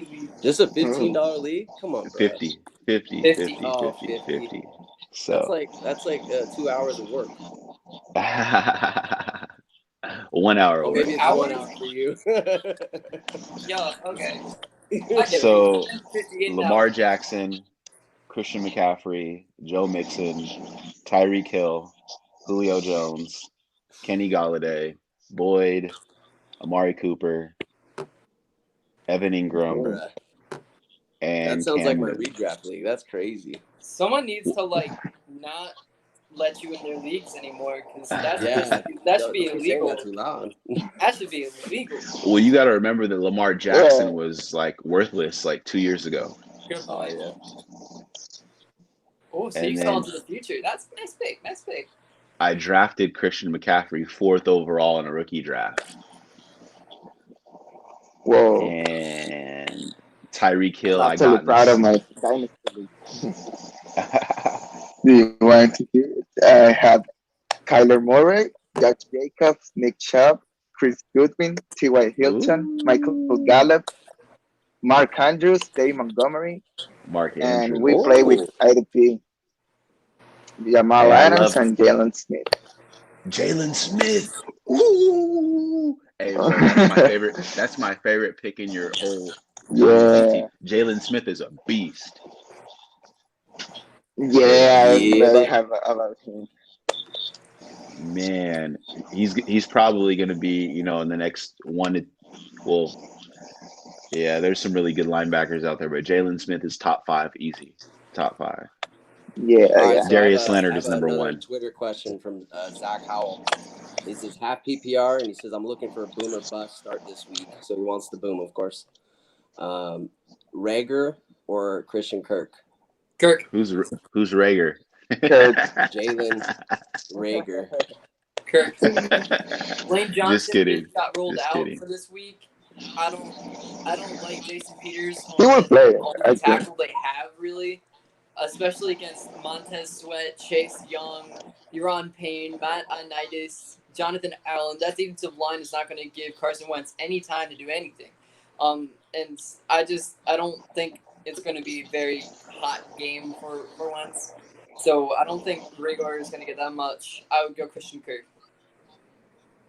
league. Just a $15 league? Come on, bro. 50. Oh, 50. So That's like 2 hours of work. 1 hour. Oh, Work. maybe it's 1 hour for you. Yeah, okay. So 58 Lamar Jackson, Christian McCaffrey, Joe Mixon, Tyreek Hill, Julio Jones, Kenny Galladay, Boyd, Amari Cooper, Evan Ingram, Bruh. and That sounds like my Newton. redraft league. That's crazy. Someone needs to not let you in their leagues anymore because that should be Don't be saying illegal. that too loud. That should be illegal. Well, you got to remember that Lamar Jackson was like worthless like 2 years ago. Good Oh point. yeah. Oh, so And you then- saw into the future. That's nice pick. Nice pick. I drafted Christian McCaffrey 4th overall in a rookie draft. Whoa. And Tyreek Hill, I'm I totally got proud of my dynasty league. Do you want to hear it? I had Kyler Murray, Josh Jacobs, Nick Chubb, Chris Goodwin, T.Y. Hilton, Michael Gallup, Mark Andrews, Dave Montgomery, Mark and Andrews. we play with IDP, Jamal Hey, I Adams, love- and Jalen Smith. Jalen Smith. Ooh. Hey, bro, that's my favorite. That's my favorite pick in your whole Yeah, team. Jalen Smith is a beast. yeah, I'm Yeah, very but- happy about him. Man, he's probably going to be, in the next yeah, there's some really good linebackers out there, but Jalen Smith is top 5 easy. Top 5. Yeah, All right, yeah. so Darius I have Leonard is number another 1. Twitter question from Zach Howell. He says half PPR, and he says I'm looking for a boom or bust start this week. So he wants the boom, of course. Rager or Christian Kirk? Kirk. Who's Rager? Kirk. Jalen Rager. Kirk. Lane Johnson Just kidding. just got rolled Just out kidding. for this week. I don't like Jason Peters He will play. on I the think. tackle they have really, especially against Montez Sweat, Chase Young, Euron Payne, Matt Ioannidis, Jonathan Allen. That defensive line is not going to give Carson Wentz any time to do anything. And I don't think it's going to be a very hot game for Wentz. So I don't think Rager is going to get that much. I would go Christian Kirk.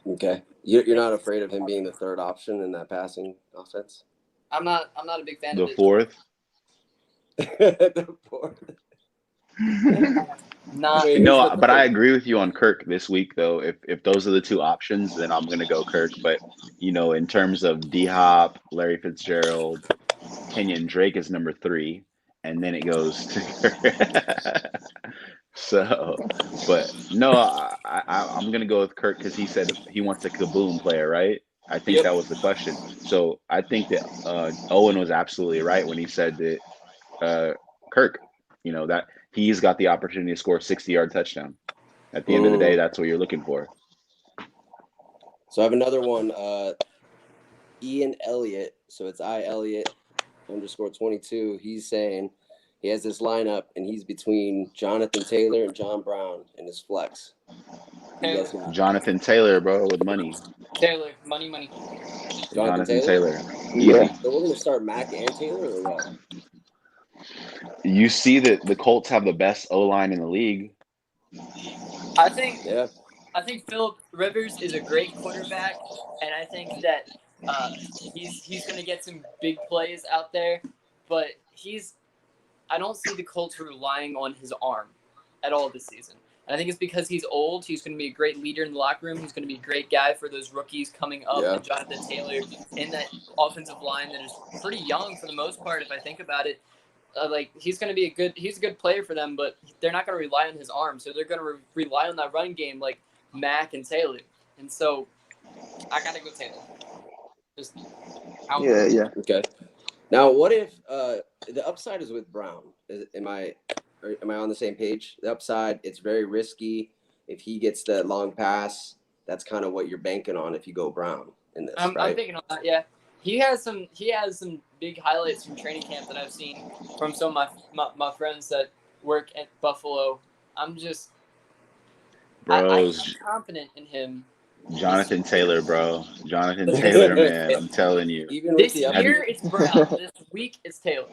Okay. You're not afraid of him being the third option in that passing offense? I'm not a big fan The of it. fourth. The fourth. Not Wait, No, who's the but I third? agree with you on Kirk this week, though. If those are the two options, then I'm gonna go Kirk. But in terms of D Hop, Larry Fitzgerald, Kenyon Drake is number 3, and then it goes to Kirk. So, but no, I'm gonna go with Kirk because he said he wants a kaboom player, right? I think Yep. that was the question. So I think that Owen was absolutely right when he said that Kirk, that he's got the opportunity to score a 60-yard touchdown. At the end of the day, that's what you're looking for. So I have another one. Ian Elliott. So it's _22. He's saying he has this lineup and he's between Jonathan Taylor and John Brown in his flex. You guys got Jonathan Taylor, bro, with money. Taylor, money. Jonathan Taylor. Yeah. So we're gonna start Mack and Taylor or what? You see that the Colts have the best O-line in the league. I think Yeah. Philip Rivers is a great quarterback, and I think that he's going to get some big plays out there. But I don't see the Colts relying on his arm at all this season. And I think it's because he's old. He's going to be a great leader in the locker room. He's going to be a great guy for those rookies coming up. Yeah. And Jonathan Taylor in that offensive line that is pretty young for the most part, if I think about it. He's going to be he's a good player for them, but they're not going to rely on his arm. So they're going to rely on that run game like Mack and Taylor. And so I got to go Taylor. Just Yeah. Okay. Now, what if the upside is with Brown? Am I on the same page? The upside, it's very risky. If he gets that long pass, that's kind of what you're banking on if you go Brown in this, I'm right? thinking on that. Yeah, he has some big highlights from training camp that I've seen from some of my friends that work at Buffalo. I'm Bros, confident in him. Jonathan Taylor, bro. Jonathan Taylor, man. I'm telling you. Even with This the year it's Brown. This week it's Taylor.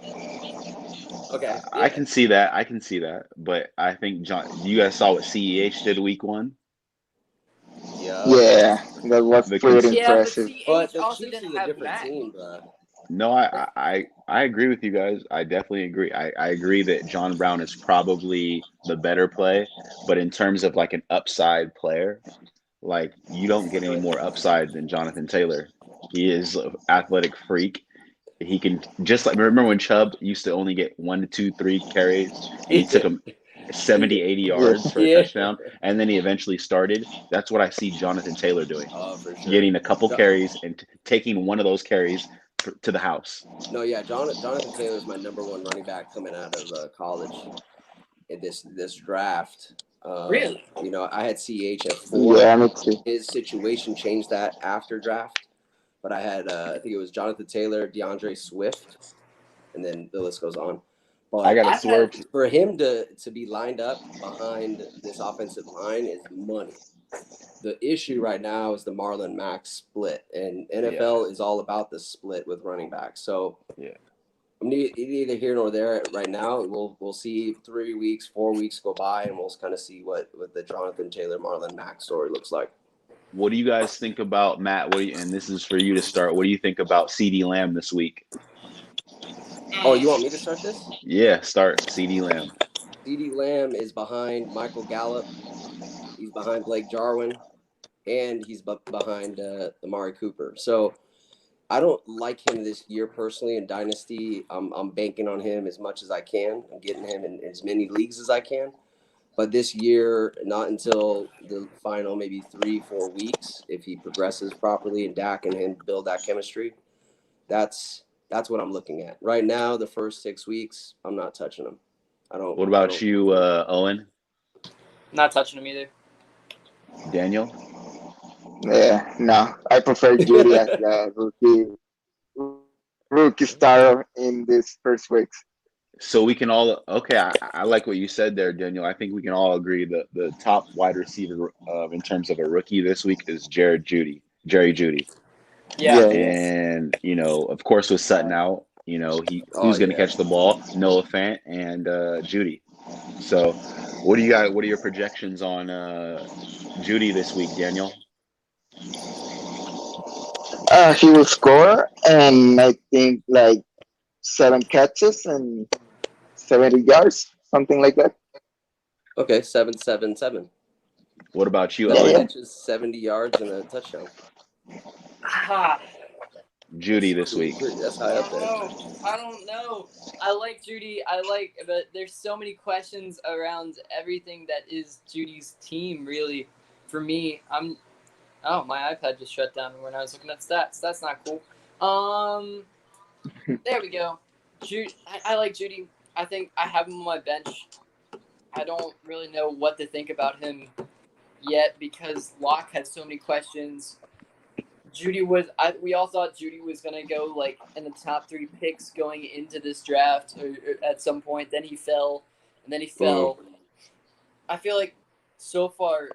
Okay. I can see that. But I think you guys saw what CEH did week 1? Yeah, that was pretty impressive. But CH the also Chiefs didn't is a have different Matt. team, bro. No, I agree with you guys. I definitely agree. I agree that John Brown is probably the better play, but in terms of like an upside player, like you don't get any more upside than Jonathan Taylor. He is an athletic freak. He can just like remember when Chubb used to only get 1 to 2, 3 carries, and he took him 70, 80 yards for a touchdown, and then he eventually started. That's what I see Jonathan Taylor doing. Oh, for sure. Getting a couple carries and taking one of those carries to the house. No, yeah, Jonathan Taylor is my number 1 running back coming out of college in this draft. Really? I had CH at 4. Yeah, me too. His situation changed that after draft, but I had I think it was Jonathan Taylor, DeAndre Swift, and then the list goes on. But I got to swerve. For him to be lined up behind this offensive line is money. The issue right now is the Marlon Mack split, and NFL is all about the split with running backs. So I'm neither here nor there right now. We'll see 3 weeks, 4 weeks go by, and we'll kind of see what the Jonathan Taylor Marlon Mack story looks like. What do you guys think about Matt? And this is for you to start. What do you think about CeeDee Lamb this week? Oh, you want me to start this? Yeah, start CeeDee Lamb. CeeDee Lamb is behind Michael Gallup. He's behind Blake Jarwin, and he's behind Amari Cooper. So I don't like him this year personally in Dynasty. I'm banking on him as much as I can. I'm getting him in as many leagues as I can. But this year, not until the final maybe 3-4 weeks, if he progresses properly and Dak and him build that chemistry, that's what I'm looking at. Right now, the first 6 weeks, I'm not touching him. What about you, Owen? Not touching him either. Daniel? Yeah, no. I prefer Judy as the rookie star in these first weeks. So we can all I like what you said there, Daniel. I think we can all agree that the top wide receiver in terms of a rookie this week is Jerry Jeudy. Yeah. And of course with Sutton out, who's going to catch the ball? Noah Fant and Jeudy. So what are your projections on Jeudy this week, Daniel? He will score, and I think like 7 catches and 70 yards, something like that. Okay, 7-7-7. What about you, Yeah, 7 yeah. Owen? catches, 70 yards, and a touchdown. Ah, Judy this week. That's high up there. I don't know. I like Judy. But there's so many questions around everything that is Judy's team. Really, for me, Oh, my iPad just shut down when I was looking at stats. That's not cool. There we go. I like Judy. I think I have him on my bench. I don't really know what to think about him yet because Locke had so many questions. We all thought Judy was going to go like in the top 3 picks going into this draft or at some point. Then he fell, and then he fell. I feel like so far,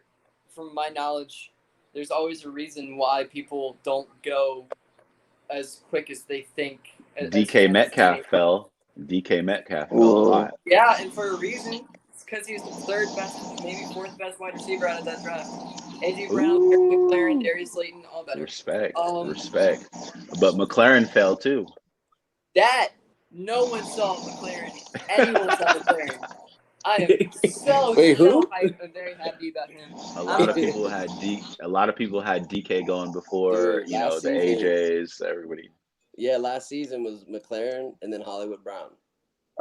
from my knowledge, there's always a reason why people don't go as quick as they think. DK Metcalf fell. DK Metcalf fell a Whoa. lot. Yeah, and for a reason. It's because he was the 3rd best, maybe 4th best wide receiver out of that draft. AJ Brown, Terry McLaurin, Darius Slayton, all better. Respect. But McLaren fell too. That no one saw McLaren. Anyone saw McLaren. I am so hyped and very happy about him. A lot of people had DK going before, Dude, you know, last the season- AJs, everybody. Yeah, last season was McLaren and then Hollywood Brown.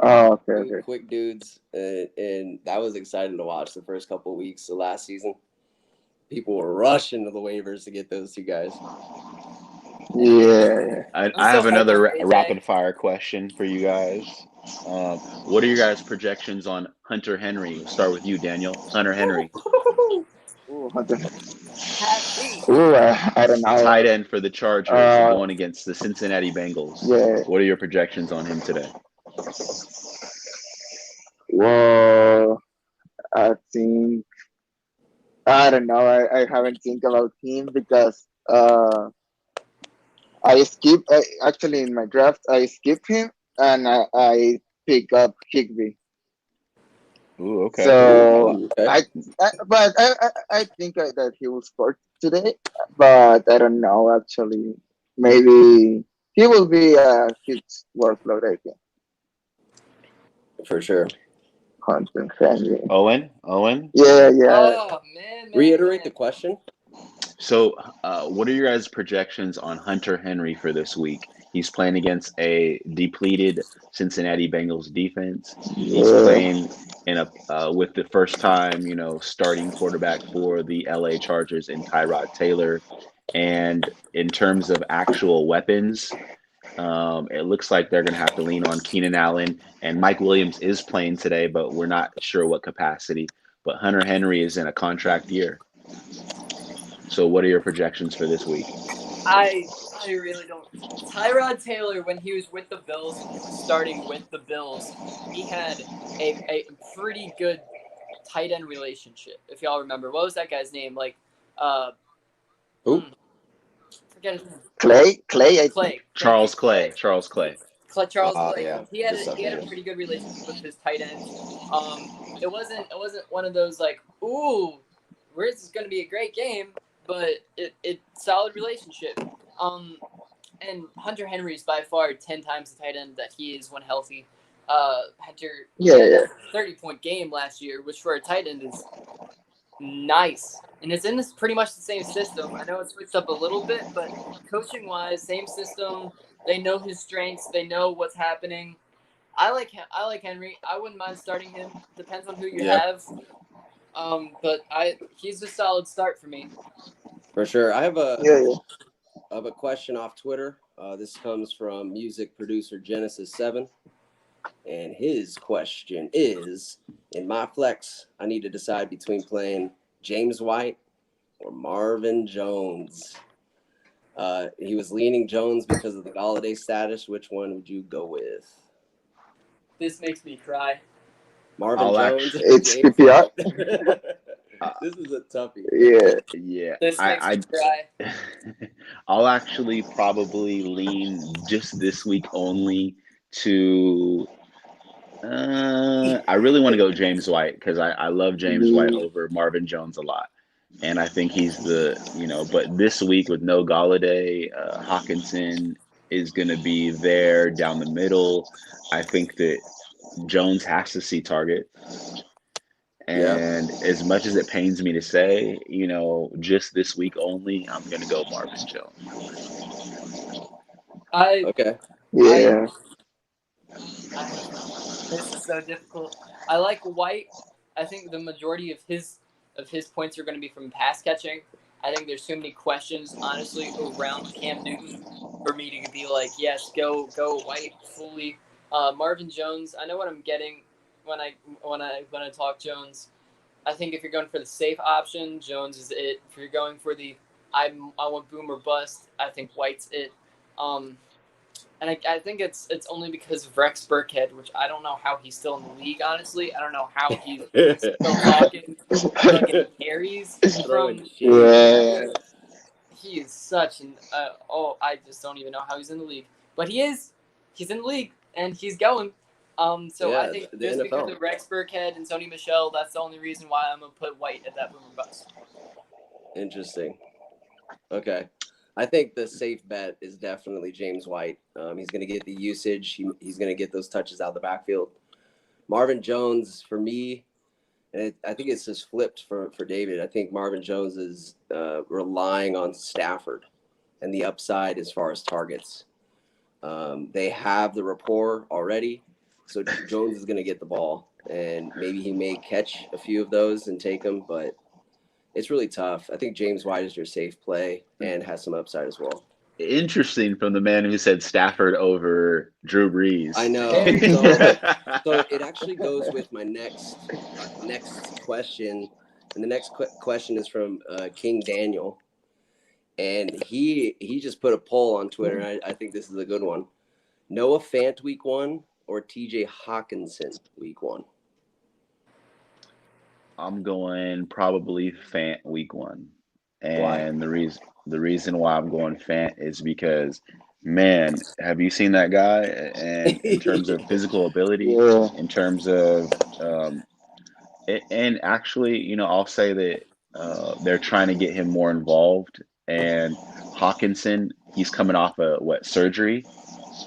Oh, okay, Two okay. quick dudes, and that was exciting to watch the first couple of weeks of last season. People were rushing to the waivers to get those 2 guys. Yeah. I have so another hyped for AJ. rapid fire question for you guys. What are your guys' projections on Hunter Henry? We'll start with you, Daniel. Hunter Henry, Ooh, Hunter. Happy. Ooh, I don't know. tight end for the Chargers, going against the Cincinnati Bengals. Yeah. What are your projections on him today? Well, I think I don't know. I haven't think about him because actually in my draft I skipped him and I pick up Higby. Ooh, okay. So Okay. I think that he will score today, but I don't know actually. Maybe he will be a huge workload. I think. For sure. Hunter Henry. Owen. Yeah. Oh, man. Reiterate the question. So, what are your guys' projections on Hunter Henry for this week? He's playing against a depleted Cincinnati Bengals defense. He's Yeah. playing in with the first time, starting quarterback for the LA Chargers in Tyrod Taylor. And in terms of actual weapons, it looks like they're going to have to lean on Keenan Allen, and Mike Williams is playing today, but we're not sure what capacity. But Hunter Henry is in a contract year. So what are your projections for this week? I really don't. Tyrod Taylor, when he was with the Bills, starting with the Bills, he had a pretty good tight end relationship. If y'all remember, what was that guy's name? Like, Who? Forget his name. Clay. I think. Clay. Charles Clay. Charles Clay. Yeah. He had Just a pretty good relationship with his tight ends. It wasn't one of those like, ooh, this is going to be a great game, but it solid relationship. And Hunter Henry is by far 10 times the tight end that he is when healthy. Hunter had a 30-point game last year, which for a tight end is nice. And it's in this pretty much the same system. I know it's switched up a little bit, but coaching-wise, same system. They know his strengths. They know what's happening. I like Henry. I wouldn't mind starting him. Depends on who you have. But he's a solid start for me. For sure. I have a question off Twitter. This comes from music producer Genesis7. And his question is, in my flex, I need to decide between playing James White or Marvin Jones. He was leaning Jones because of the Galladay status. Which one would you go with? This makes me cry. Marvin Jones. It's James PPR. White? This is a toughie. Yeah. This makes me cry. I'll actually probably lean just this week only to. I really want to go James White because I love James White over Marvin Jones a lot. And I think he's but this week with no Galladay, Hawkinson is going to be there down the middle. I think that Jones has to see target. Yeah. And as much as it pains me to say, just this week only, I'm going to go Marvin Jones. I Okay. Yeah. this is so difficult. I like White. I think the majority of his points are going to be from pass catching. I think there's so many questions, honestly, around Cam Newton for me to be like, yes, go White fully. Marvin Jones, I know what I'm getting when I talk Jones. I think if you're going for the safe option, Jones is it. If you're going for the I want boom or bust, I think White's it. And I think it's only because of Rex Burkhead, which I don't know how he's still in the league. Honestly, I don't know how he's still talking, getting carries Throwing from. shade. Yeah. He is such an I just don't even know how he's in the league, but he is. He's in the league and he's going. So Yeah, I think the just because NFL. of Rex Burkhead and Sony Michelle, that's the only reason why I'm gonna put White at that boom or bust. Interesting. Okay. I think the safe bet is definitely James White. He's going to get the usage. He's going to get those touches out of the backfield. Marvin Jones, for me, and I think it's just flipped for David. I think Marvin Jones is relying on Stafford and the upside as far as targets. They have the rapport already, so Jones is going to get the ball, and maybe he may catch a few of those and take them, but it's really tough. I think James White is your safe play and has some upside as well. Interesting from the man who said Stafford over Drew Brees. I know. So it actually goes with my next question, and the next question is from King Daniel, and he just put a poll on Twitter. And I think this is a good one. Noah Fant week 1 or T.J. Hawkinson week 1? I'm going probably Fant week 1, Why? and the reason why I'm going Fant is because, man, have you seen that guy? And in terms of physical ability, Yeah. in terms of and actually, I'll say that they're trying to get him more involved. And Hawkinson, he's coming off a surgery,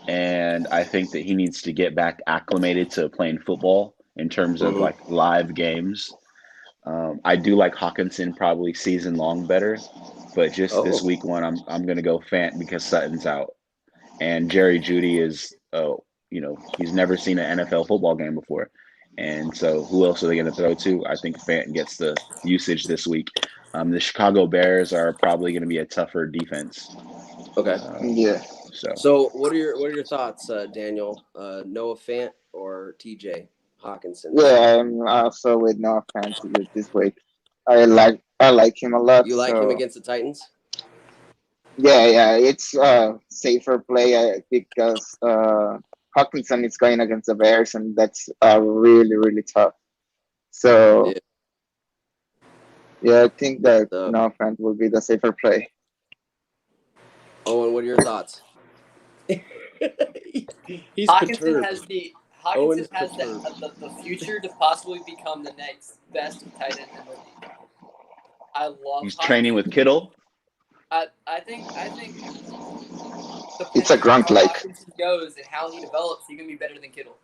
and I think that he needs to get back acclimated to playing football in terms of Mhm. like live games. I do like Hawkinson probably season long better, but just this Oh, week 1, I'm gonna go Fant because Sutton's out, and Jerry Judy is he's never seen an NFL football game before, and so who else are they gonna throw to? I think Fant gets the usage this week. The Chicago Bears are probably going to be a tougher defense. okay. Yeah. So what are your thoughts, Daniel? Noah Fant or T.J. Hawkinson this week? Yeah, I'm also with Noah Fant this week. I like him a lot. You like him So against the Titans? yeah, it's safer play because Hawkinson is going against the Bears, and that's really tough. So Yeah. yeah, I think that So, Noah Fant will be the safer play. Owen, what are your thoughts? He's Hawkinson perturbed. has the Owen's the future to possibly become the next best tight end in the league. I love. He's training with Kittle. I think It's a depending on Gronk how like. Hawkinson goes and how he develops, he can be better than Kittle.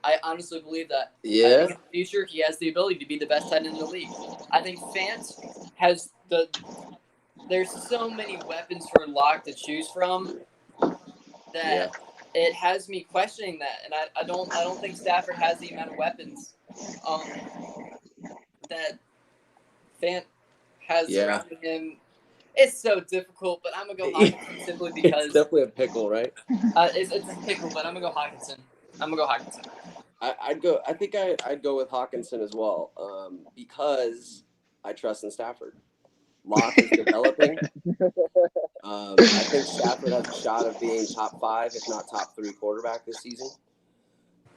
I honestly believe that. I Yeah. think in the future he has the ability to be the best tight end in the league. I think Fant has there's so many weapons for Locke to choose from that it has me questioning that, and I don't think Stafford has the amount of weapons that Fant has surrounding him. It's so difficult, but I'm gonna go Hawkinson simply because It's definitely a pickle, right? it's a pickle. But I'm gonna go Hawkinson. I'd go. I think I'd go with Hawkinson as well, because I trust in Stafford. Locke is developing. I think Stafford has a shot of being top 5, if not top 3 quarterback this season.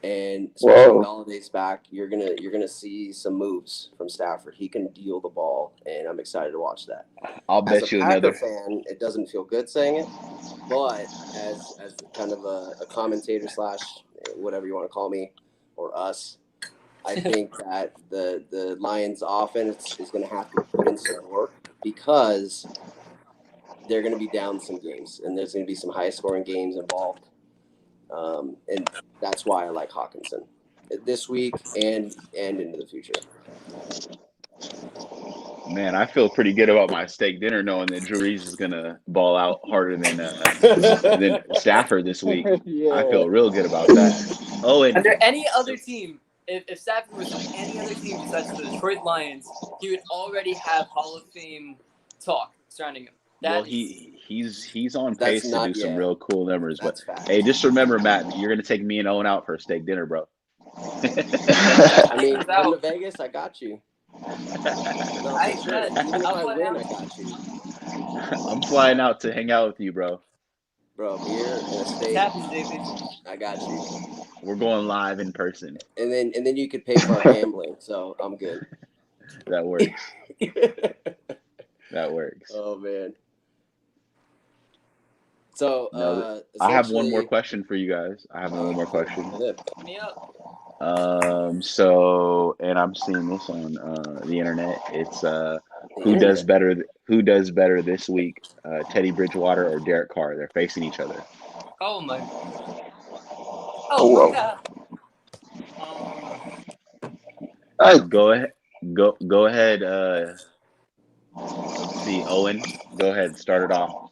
And especially when Galladay's back, you're gonna see some moves from Stafford. He can deal the ball, and I'm excited to watch that. I'll bet you another fan, it doesn't feel good saying it, but as kind of a commentator / whatever you want to call me or us, I think that the Lions offense is going to have to put in some work because they're going to be down some games, and there's going to be some high scoring games involved. And that's why I like Hawkinson this week and into the future. Man, I feel pretty good about my steak dinner knowing that Drew Brees is gonna ball out harder than Stafford this week. Yeah. I feel real good about that. Oh, and Under any other team, if Stafford was on any other team besides the Detroit Lions, he would already have Hall of Fame talk surrounding him. well, That he's on That's pace to not do some yet. real cool numbers. But That's fact. hey, just remember, Matt, you're gonna take me and Owen out for a steak dinner, bro. I mean, Turns come to out- Vegas, I got you. No, I for sure. bet. Even if I'll I fly win, out. I got you. I'm flying out to hang out with you, bro. Bro, beer and a It's steak, happened, David. I got you. We're going live in person. And then you could pay for our gambling, so I'm good. That works. That works. Oh man. So No, I have one more essentially- question for you guys. I have one more question. Hit me up. So, and I'm seeing this on the internet. It's who does better? Who does better this week? Teddy Bridgewater or Derek Carr? They're facing each other. Oh my. Oh, Oh wow. my God. I Go ahead. Go ahead. Let's see, Owen. Go ahead. Start it off.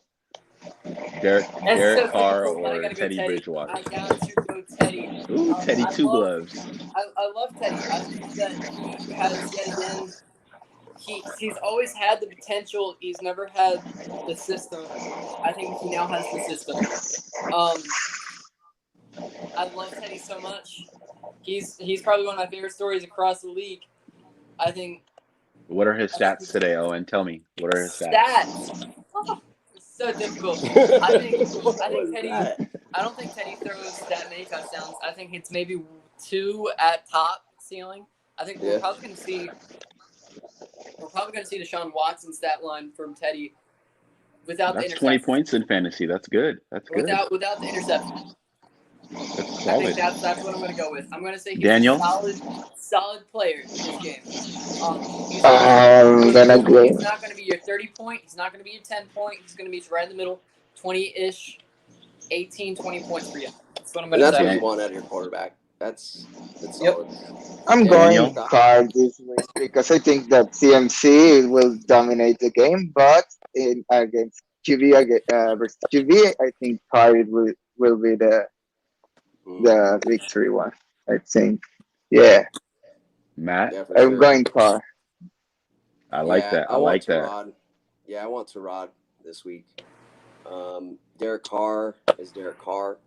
Derek That's so Carr difficult, but I or gotta go Teddy Teddy. Bridgewater? I got to go Teddy. Ooh, Teddy I two love- gloves. I love Teddy. I think that he has yet again. He's always had the potential. He's never had the system. I think he now has the system. I love Teddy so much. He's probably one of my favorite stories across the league. I think What are his stats today, Owen? Tell me. What are his stats? stats. Oh, it's so difficult. I think Teddy. I don't think Teddy throws that many touchdowns. I think it's maybe 2 at top ceiling. I think we're Yeah. probably going to see. We're probably going to see Deshaun Watson stat line from Teddy without the That's interception. 20 points in fantasy. That's good. That's good. Without the interception. That's I think solid. that's what I'm going to go with. I'm going to say he's Daniel? a solid player in this game. He's I'm gonna go. He's not going to be your 30-point. He's not going to be your 10-point. He's going to be right in the middle, 20-ish, 18, 20 points for you. That's what I'm going And to that's say. what you want out of your quarterback. That's Yep. solid. I'm Daniel? going Carr this week because I think that CMC will dominate the game, but against QB versus QB, I think Carr will be the victory one. I think. Yeah, Matt, Yeah, for I'm sure. going Carr. I like Yeah, that. I want like that. Tyrod. Yeah, I want Tyrod this week. Derek Carr is Derek Carr.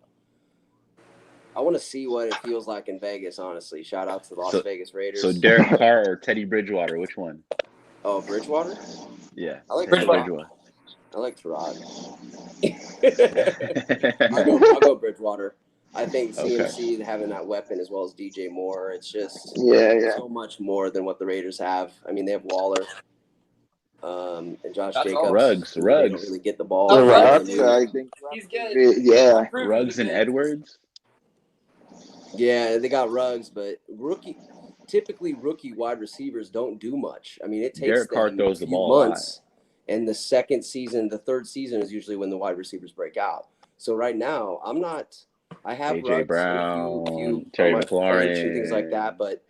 I want to see what it feels like in Vegas, honestly. Shout out to the Las So- Vegas Raiders. So Derek Carr or Teddy Bridgewater? Which one? Oh, Bridgewater? Yeah. I like Teddy Bridgewater. I like Tyrod. Bridgewater. I'll go Bridgewater. I think Okay. CMC having that weapon as well as DJ Moore, it's just Yeah. so much more than what the Raiders have. I mean, they have Waller, and Josh That's Jacobs. all. Rugs, They Rugs. don't really get the ball. Oh, The Ruggs, Rocks, dude. I think. He's good. Yeah. Ruggs and Edwards. Yeah, they got Ruggs, but typically rookie wide receivers don't do much. I mean, it takes Derek Carr them throws a the few ball a lot. months, and the third season is usually when the wide receivers break out. So right now, I have AJ Ruggs and Brown, a few Terry on my McLaurin. bench and things like that, but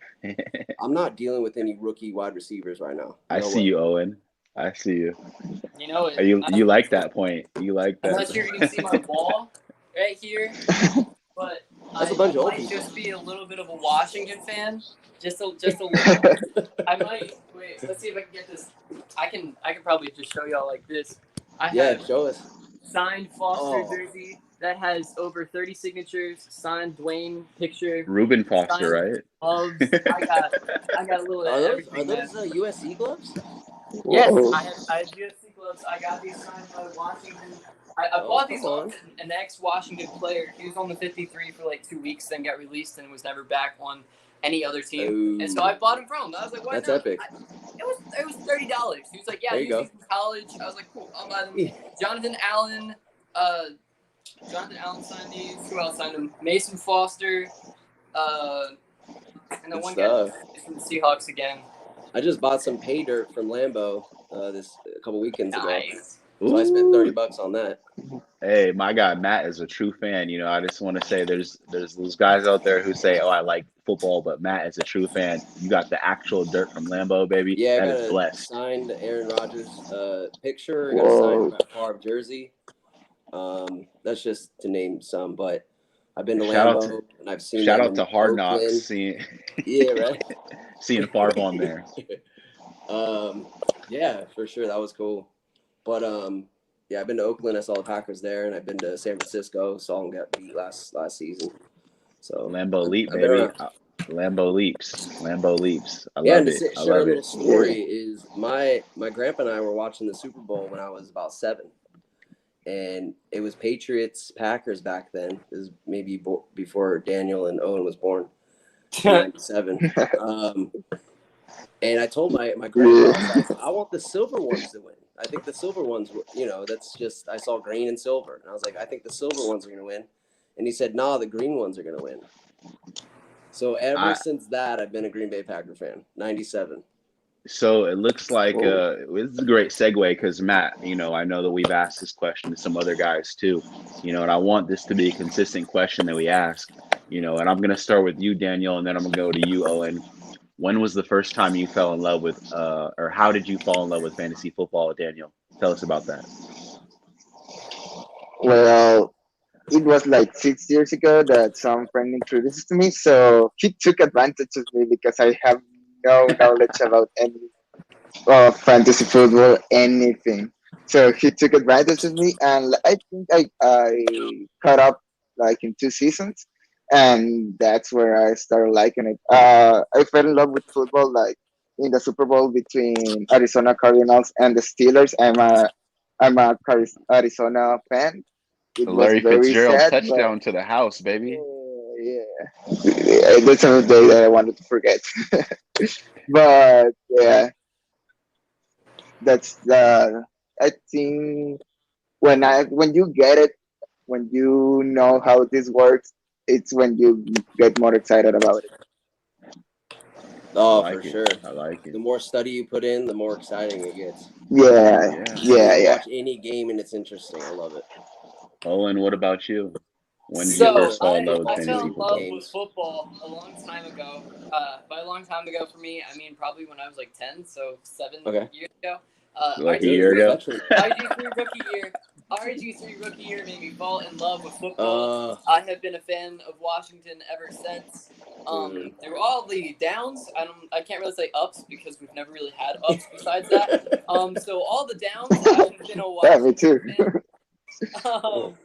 I'm not dealing with any rookie wide receivers right now. I No see way. you, Owen. I see you. You know it. You like that point. You like I'm that. not sure if you can see my wall right here, but That's I a bunch of old might people. just be a little bit of a Washington fan. Just a little. I might wait. Let's see if I can get this. I can probably just show y'all like this. I Yeah, have show us. signed Foster Oh. jersey that has over 30 signatures. Signed Dwayne picture. Ruben Foster, right? Gloves. I got a little of Are everything. man. those USC gloves? Yes, Whoa. I have UFC gloves. I got these signed by Washington. I Oh, bought these come off on. an ex-Washington player. He was on the 53 for like 2 weeks, then got released and was never back on any other team. And so I bought him from him. I was like, why That's not? epic. It was $30. He was like, yeah, There I you used go. these in college. I was like, cool, I'll buy them. Jonathan Allen signed these. Who else signed them? Mason Foster, And then Good one stuff. guy is from the Seahawks again. I just bought some pay dirt from Lambo a couple weekends ago. Nice. So I spent Ooh. $30 on that. Hey, my guy Matt is a true fan. You know, I just want to say there's those guys out there who say, "Oh, I like football," but Matt is a true fan. You got the actual dirt from Lambo, baby. Yeah, I That got is a blessed. signed Aaron Rodgers picture. I got a signed Brett Favre jersey. That's just to name some, but I've been to Shout out Lambo and I've seen Shout them out in to Hard Knocks, Oakland. seeing Yeah, right. Favre on there. Yeah, for sure. That was cool. But yeah, I've been to Oakland. I saw the Packers there, and I've been to San Francisco. Saw them get beat last season. So Lambo leap, I've been baby. around. Lambo leaps. Lambo leaps. I Yeah, love and it. to I share a love little it. story is my grandpa and I were watching the Super Bowl when I was about 7, and it was Patriots Packers back then. It was maybe before Daniel and Owen was born in '97. And I told my grandpa, I was like, I want the silver ones to win. I think the silver ones, that's just, I saw green and silver. And I was like, I think the silver ones are going to win. And he said, nah, the green ones are going to win. So ever since that, I've been a Green Bay Packer fan, 97. So it looks like this is a great segue because Matt, I know that we've asked this question to some other guys too, and I want this to be a consistent question that we ask, and I'm going to start with you, Daniel, and then I'm going to go to you, Owen. When was the first time you fell in love with, or how did you fall in love with fantasy football, Daniel? Tell us about that. Well, it was like 6 years ago that some friend introduced it to me. So he took advantage of me because I have no knowledge about any fantasy football, anything. So he took advantage of me, and I think I caught up like in 2 seasons, and that's where I started liking it. I fell in love with football like in the Super Bowl between Arizona Cardinals and the Steelers. I'm a Arizona fan. It was Larry very Fitzgerald sad, but touchdown to the house, baby. yeah, that's another day that I wanted to forget. But yeah, that's the. I think when you get it, when you know how this works, it's when you get more excited about it. Oh, I for like it. sure. I like it. The more study you put in, the more exciting it gets. Yeah, Yeah. yeah, yeah. Watch any game and it's interesting. I love it. Owen, what about you? When did you So first fall in I love with fell fantasy in football? love with football a long time ago. By a long time ago for me, I mean probably when I was like 10, so 7 years ago. Like a year ago? RG3 rookie year. RG3 rookie year made me fall in love with football. I have been a fan of Washington ever since. Through all the downs, I can't really say ups because we've never really had ups besides that. So all the downs, I've been a Washington me too. fan.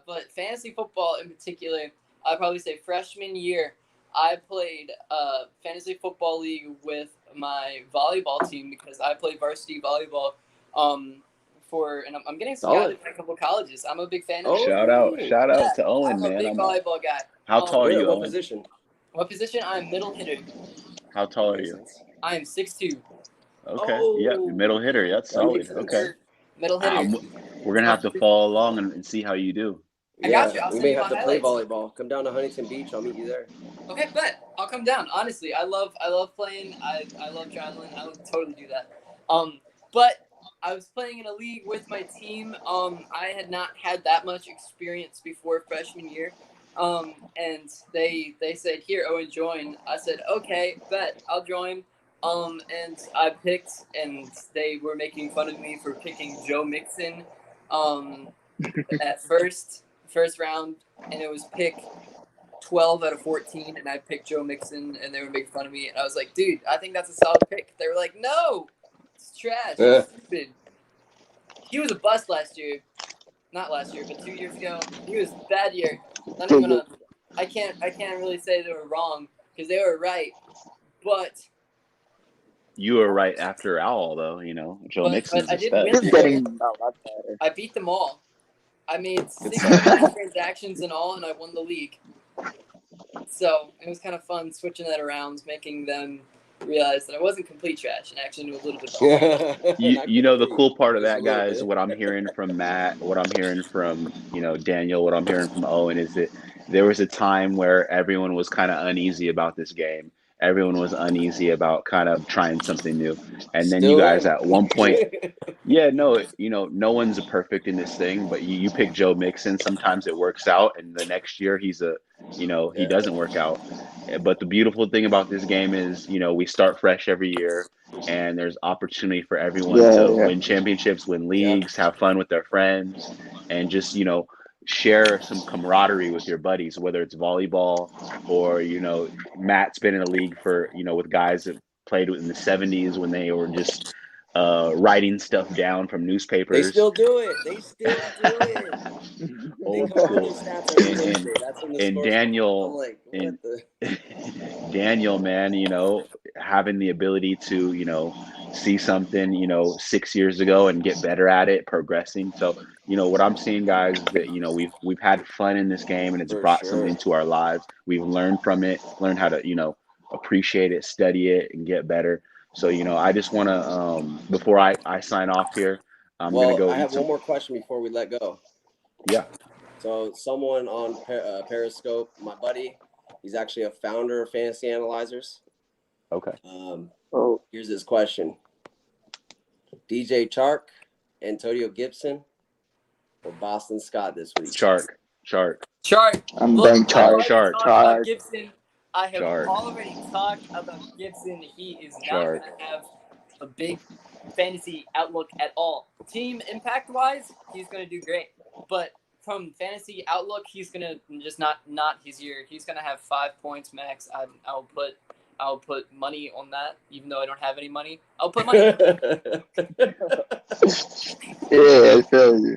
But fantasy football in particular, I'd probably say freshman year, I played fantasy football league with my volleyball team because I played varsity volleyball and I'm getting scouted by a couple of colleges. I'm a big fan of it. Shout out to Owen, I'm man. a big volleyball guy. How tall are you, What Owen? position? What position? I'm middle hitter. How tall are you? I am 6'2". Okay, yeah, middle hitter. That's solid. Okay. Middle hitter. We're going to have to follow along and see how you do. I got you. I'll we send may you have my to play highlights. volleyball. Come down to Huntington Beach. I'll meet you there. Okay, bet. I'll come down. Honestly, I love playing. I love traveling. I would totally do that. But I was playing in a league with my team. I had not had that much experience before freshman year. And they said, "Here, Owen, join." I said, "Okay, bet. I'll join." And I picked, and they were making fun of me for picking Joe Mixon. At first round, and it was pick 12 out of 14, and I picked Joe Mixon, and they were making fun of me, and I was like, dude, I think that's a solid pick. They were like, no, it's trash, it's stupid. He was a bust last year. Not last year, but 2 years ago. He was a bad year. I can't really say they were wrong, because they were right, but... You were right after all, though, Joe Mixon's I didn't best. win. Getting a lot better. I beat them all. I made 69 transactions in all, and I won the league. So it was kind of fun switching that around, making them realized that I wasn't complete trash and actually knew a little bit about it. You know the cool part of Just that, a little guys, bit. what I'm hearing from Matt, what I'm hearing from, Daniel, what I'm hearing from Owen is that there was a time where everyone was kind of uneasy about this game. Everyone was uneasy about kind of trying something new. And then you Still guys am. at one point, yeah, no, no one's perfect in this thing, but you pick Joe Mixon, sometimes it works out, and the next year he Yeah. doesn't work out. But the beautiful thing about this game is, we start fresh every year, and there's opportunity for everyone Yeah, to yeah. win championships, win Yeah. leagues, have fun with their friends, and just, share some camaraderie with your buddies, whether it's volleyball or, Matt's been in the league for, with guys that played in the 70s when they were just writing stuff down from They newspapers. still do it. They still do it. They Old come up with school. those stats every And Wednesday. That's when the and scores come up. I'm Daniel like, what and the? Daniel, man, having the ability to, see something, 6 years ago and get better at it, progressing. So, what I'm seeing, guys, is that, we've had fun in this game and it's For brought sure. something to our lives. We've learned from it, learned how to, appreciate it, study it, and get better. So, I just want to, before I sign off here, I'm going to Well, go I eat have some. one more question before we let go. Yeah. So someone on Periscope, my buddy, he's actually a founder of Fantasy Analyzers. Okay. Oh, Here's his question: DJ Chark, Antonio Gibson, or Boston Scott this week? Chark. Chart. I'm Look, Ben I've Chark. already Chark. talked about Chark. Gibson. I have Chark. already talked about Gibson. He is not Chark. going to have a big fantasy outlook at all. Team impact wise, he's going to do great. But from fantasy outlook, he's going to just not his year. He's going to have 5 points max. I'll put money on that, even though I don't have any money. I'll put money. yeah, I feel you.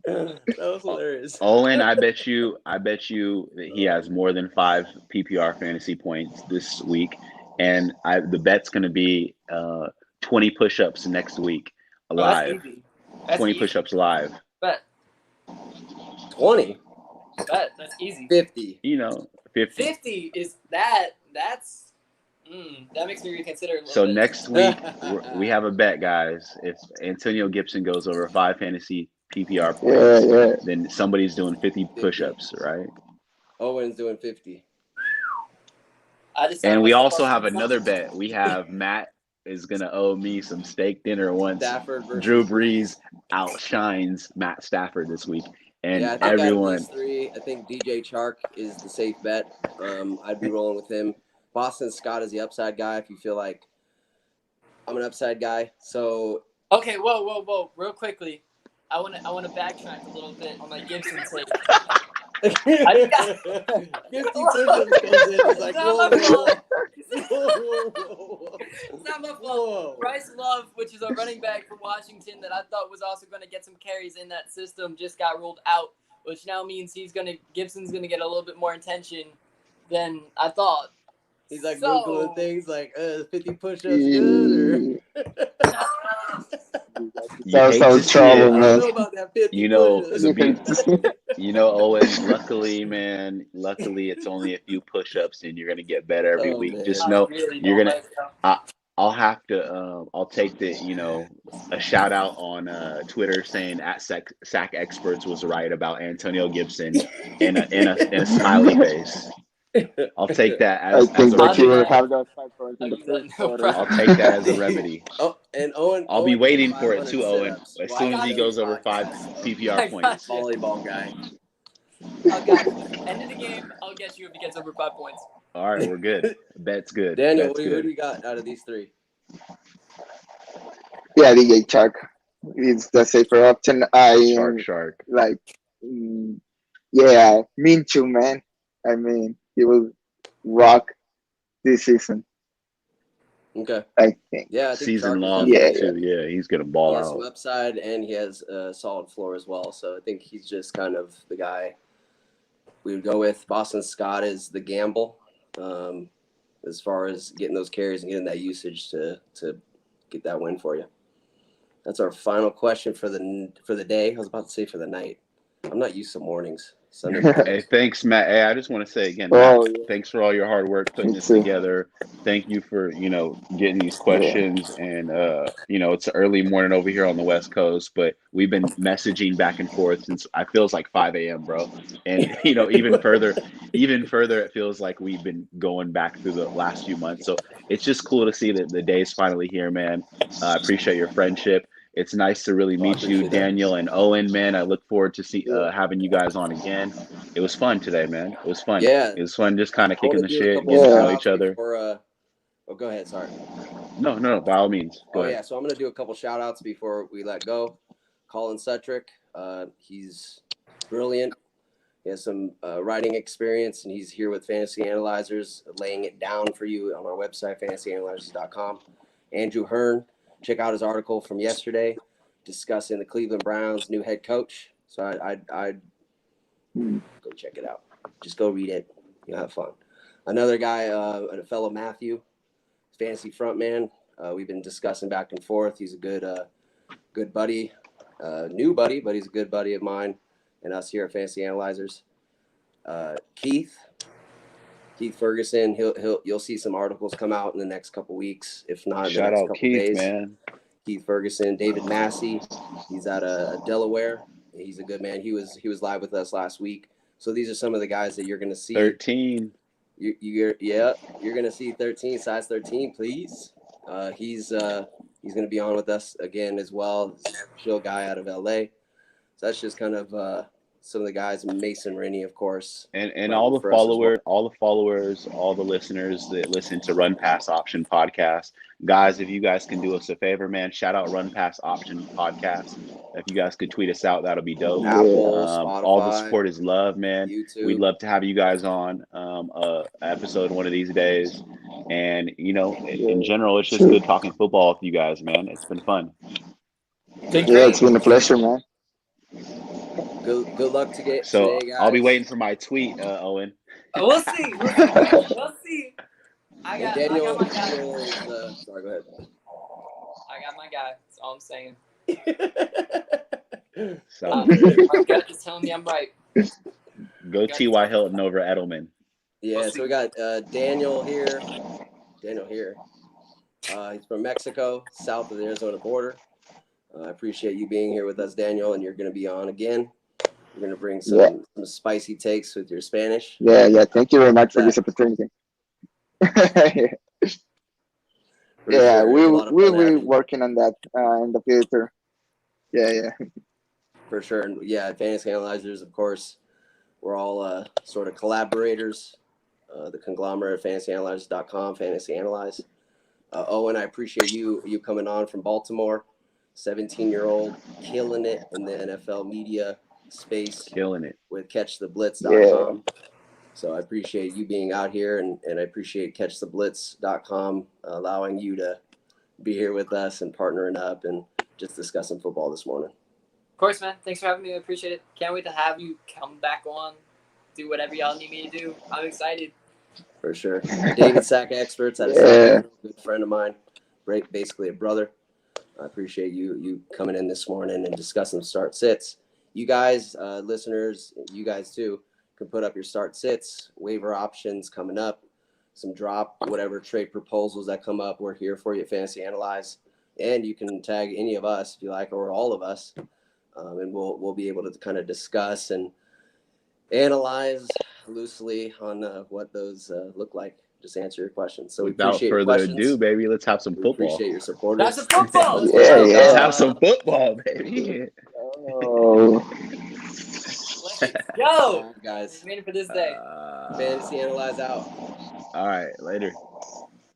That was hilarious. Owen, I bet you that he has more than 5 PPR fantasy points this week, and the bet's going to be 20 push-ups next week live. That's easy. That's 20 easy. push-ups live. Bet. 20, That's easy. 50. 50. 50 is that. That's that makes me reconsider. A little So bit. next week we have a bet, guys. If Antonio Gibson goes over 5 fantasy PPR points, Yeah. then somebody's doing 50 push-ups, right? Owen's doing 50. And we also have another bet. We have Matt is gonna owe me some steak dinner once Stafford versus Drew Brees outshines Matt Stafford this week. And Yeah, I think out of everyone, these three, I think DJ Chark is the safe bet. I'd be rolling with him. Boston Scott is the upside guy. If you feel like I'm an upside guy, so Okay, whoa, real quickly. I wanna backtrack a little bit on my Gibson take. 50 push-ups goes in. It's like, It's whoa, not my whoa, fault. whoa. It's not my fault. Whoa. Bryce Love, which is a running back for Washington that I thought was also going to get some carries in that system, just got ruled out, which now means Gibson's gonna get a little bit more attention than I thought. He's like So- Googling things like, 50 push-ups good? Or... you That's hate how to it's see I trouble, it. don't man. know about that 50 You know, push-ups. Owen, luckily it's only a few push-ups and you're gonna get better every Oh, week. man. Just I know really you're don't gonna like that. I'll have to I'll take the a shout out on Twitter saying at Sack Experts was right about Antonio Gibson in a smiley face. I'll take that I as think a that you remedy. will have those 5 points in I'll the use that, first no quarter. problem. I'll take that as a remedy. Oh, and Owen. I'll be Owen waiting did for it too, 500 Owen. sit-ups. As Why soon as he not goes do over 5 podcast? PPR points. Volleyball guy. End of the game, I'll get you if he gets over 5 points. All right, we're good. Bet's good. Daniel, Bet's who good. do you got out of these three? Yeah, DJ Chark is the safer option. Shark. Like, yeah, Minshew, man. I mean, he will rock this season, Okay. I think. Yeah, I think Season Chark is long definitely- too. Yeah, he's gonna He ball has some out. upside and he has a solid floor as well. So I think he's just kind of the guy we would go with. Boston Scott is the gamble as far as getting those carries and getting that usage to get that win for you. That's our final question for the day. I was about to say for the night. I'm not used to mornings. Sunday mornings. Hey, thanks, Matt. Hey, I just want to say again, Oh, Matt, thanks for all your hard work putting me this too. together. Thank you for, getting these questions. And, it's an early morning over here on the West Coast, but we've been messaging back and forth since I feels like 5 a.m., bro. And, even further, it feels like we've been going back through the last few months. So it's just cool to see that the day's finally here, man. I appreciate your friendship. It's nice to really Oh, I meet you, appreciate that. Daniel and Owen, man. I look forward to Yeah. having you guys on again. It was fun today, man. It was fun. Yeah, It was fun just kind of I want kicking to the do a shit, couple getting to shout know Yeah. each outs other. before. Oh, go ahead. Sorry. No, by all means. Go Oh ahead. yeah, so I'm gonna do a couple shout outs before we let go. Colin Sutrick, he's brilliant. He has some writing experience, and he's here with Fantasy Analyzers, laying it down for you on our website, fantasyanalyzers.com. Andrew Hearn, check out his article from yesterday discussing the Cleveland Browns' new head coach. So I'd Hmm. go check it out. Just go read it. You'll have fun. Another guy, a fellow Matthew, fantasy frontman. We've been discussing back and forth. He's a good buddy, new buddy, but he's a good buddy of mine and us here at Fantasy Analyzers. Keith Ferguson. You'll see some articles come out in the next couple weeks, if not in the Shout next out couple Keith, days. man. Keith Ferguson, David Massey. He's out of Delaware. He's a good man. He was live with us last week. So these are some of the guys that you're going to see. 13. You're going to see 13, size 13, please. He's going to be on with us again as well. Chill guy out of LA. So that's just kind of some of the guys. Mason Rennie, of course. And all the for us as well. followers, all the listeners that listen to Run Pass Option Podcast. Guys, if you guys can do us a favor, man, shout out Run Pass Option Podcast. If you guys could tweet us out, that'll be dope. Apple, Spotify, all the support is love, man. YouTube. We'd love to have you guys on episode one of these days. And in general, it's just good talking football with you guys, man. It's been fun. Yeah, it's been a pleasure, man. Good luck today, So guys. I'll be waiting for my tweet, Owen. We'll see. We'll see. I got my guy. Sorry, go ahead. I got my guy. That's all I'm saying. So My gut is telling me I'm right. go T.Y. Hilton over Edelman. Yeah, so we got Daniel here. He's from Mexico, south of the Arizona border. I appreciate you being here with us, Daniel, and you're going to be on again. You're going to bring some spicy takes with your Spanish. Yeah. Thank you very much for this opportunity. Yeah, we'll be working on that in the future. Yeah. For sure. And yeah, Fantasy Analyzers, of course, we're all sort of collaborators. The conglomerate, fantasyanalyzers.com, Fantasy Analyze. Owen, I appreciate you coming on from Baltimore. 17-year-old, killing it in the NFL media space. Killing it. With catchtheblitz.com. So I appreciate you being out here, and I appreciate catchtheblitz.com allowing you to be here with us and partnering up and just discussing football this morning. Of course, man. Thanks for having me. I appreciate it. Can't wait to have you come back on, do whatever y'all need me to do. I'm excited. For sure. David Sack Experts, out of Sacramento, a good friend of mine, basically a brother. I appreciate you coming in this morning and discussing start sits. You guys, listeners, you guys too, can put up your start sits, waiver options coming up, some drop, whatever trade proposals that come up. We're here for you at Fantasy Analyze. And you can tag any of us if you like, or all of us. And we'll be able to kind of discuss and analyze loosely on what those look like. Just answer your questions. So without further ado, baby, let's have some football. Appreciate your supporters. That's a football. Let's have some football, baby. Oh. Let's go, guys. Waiting for this day. Fantasy Analyze out. All right, later.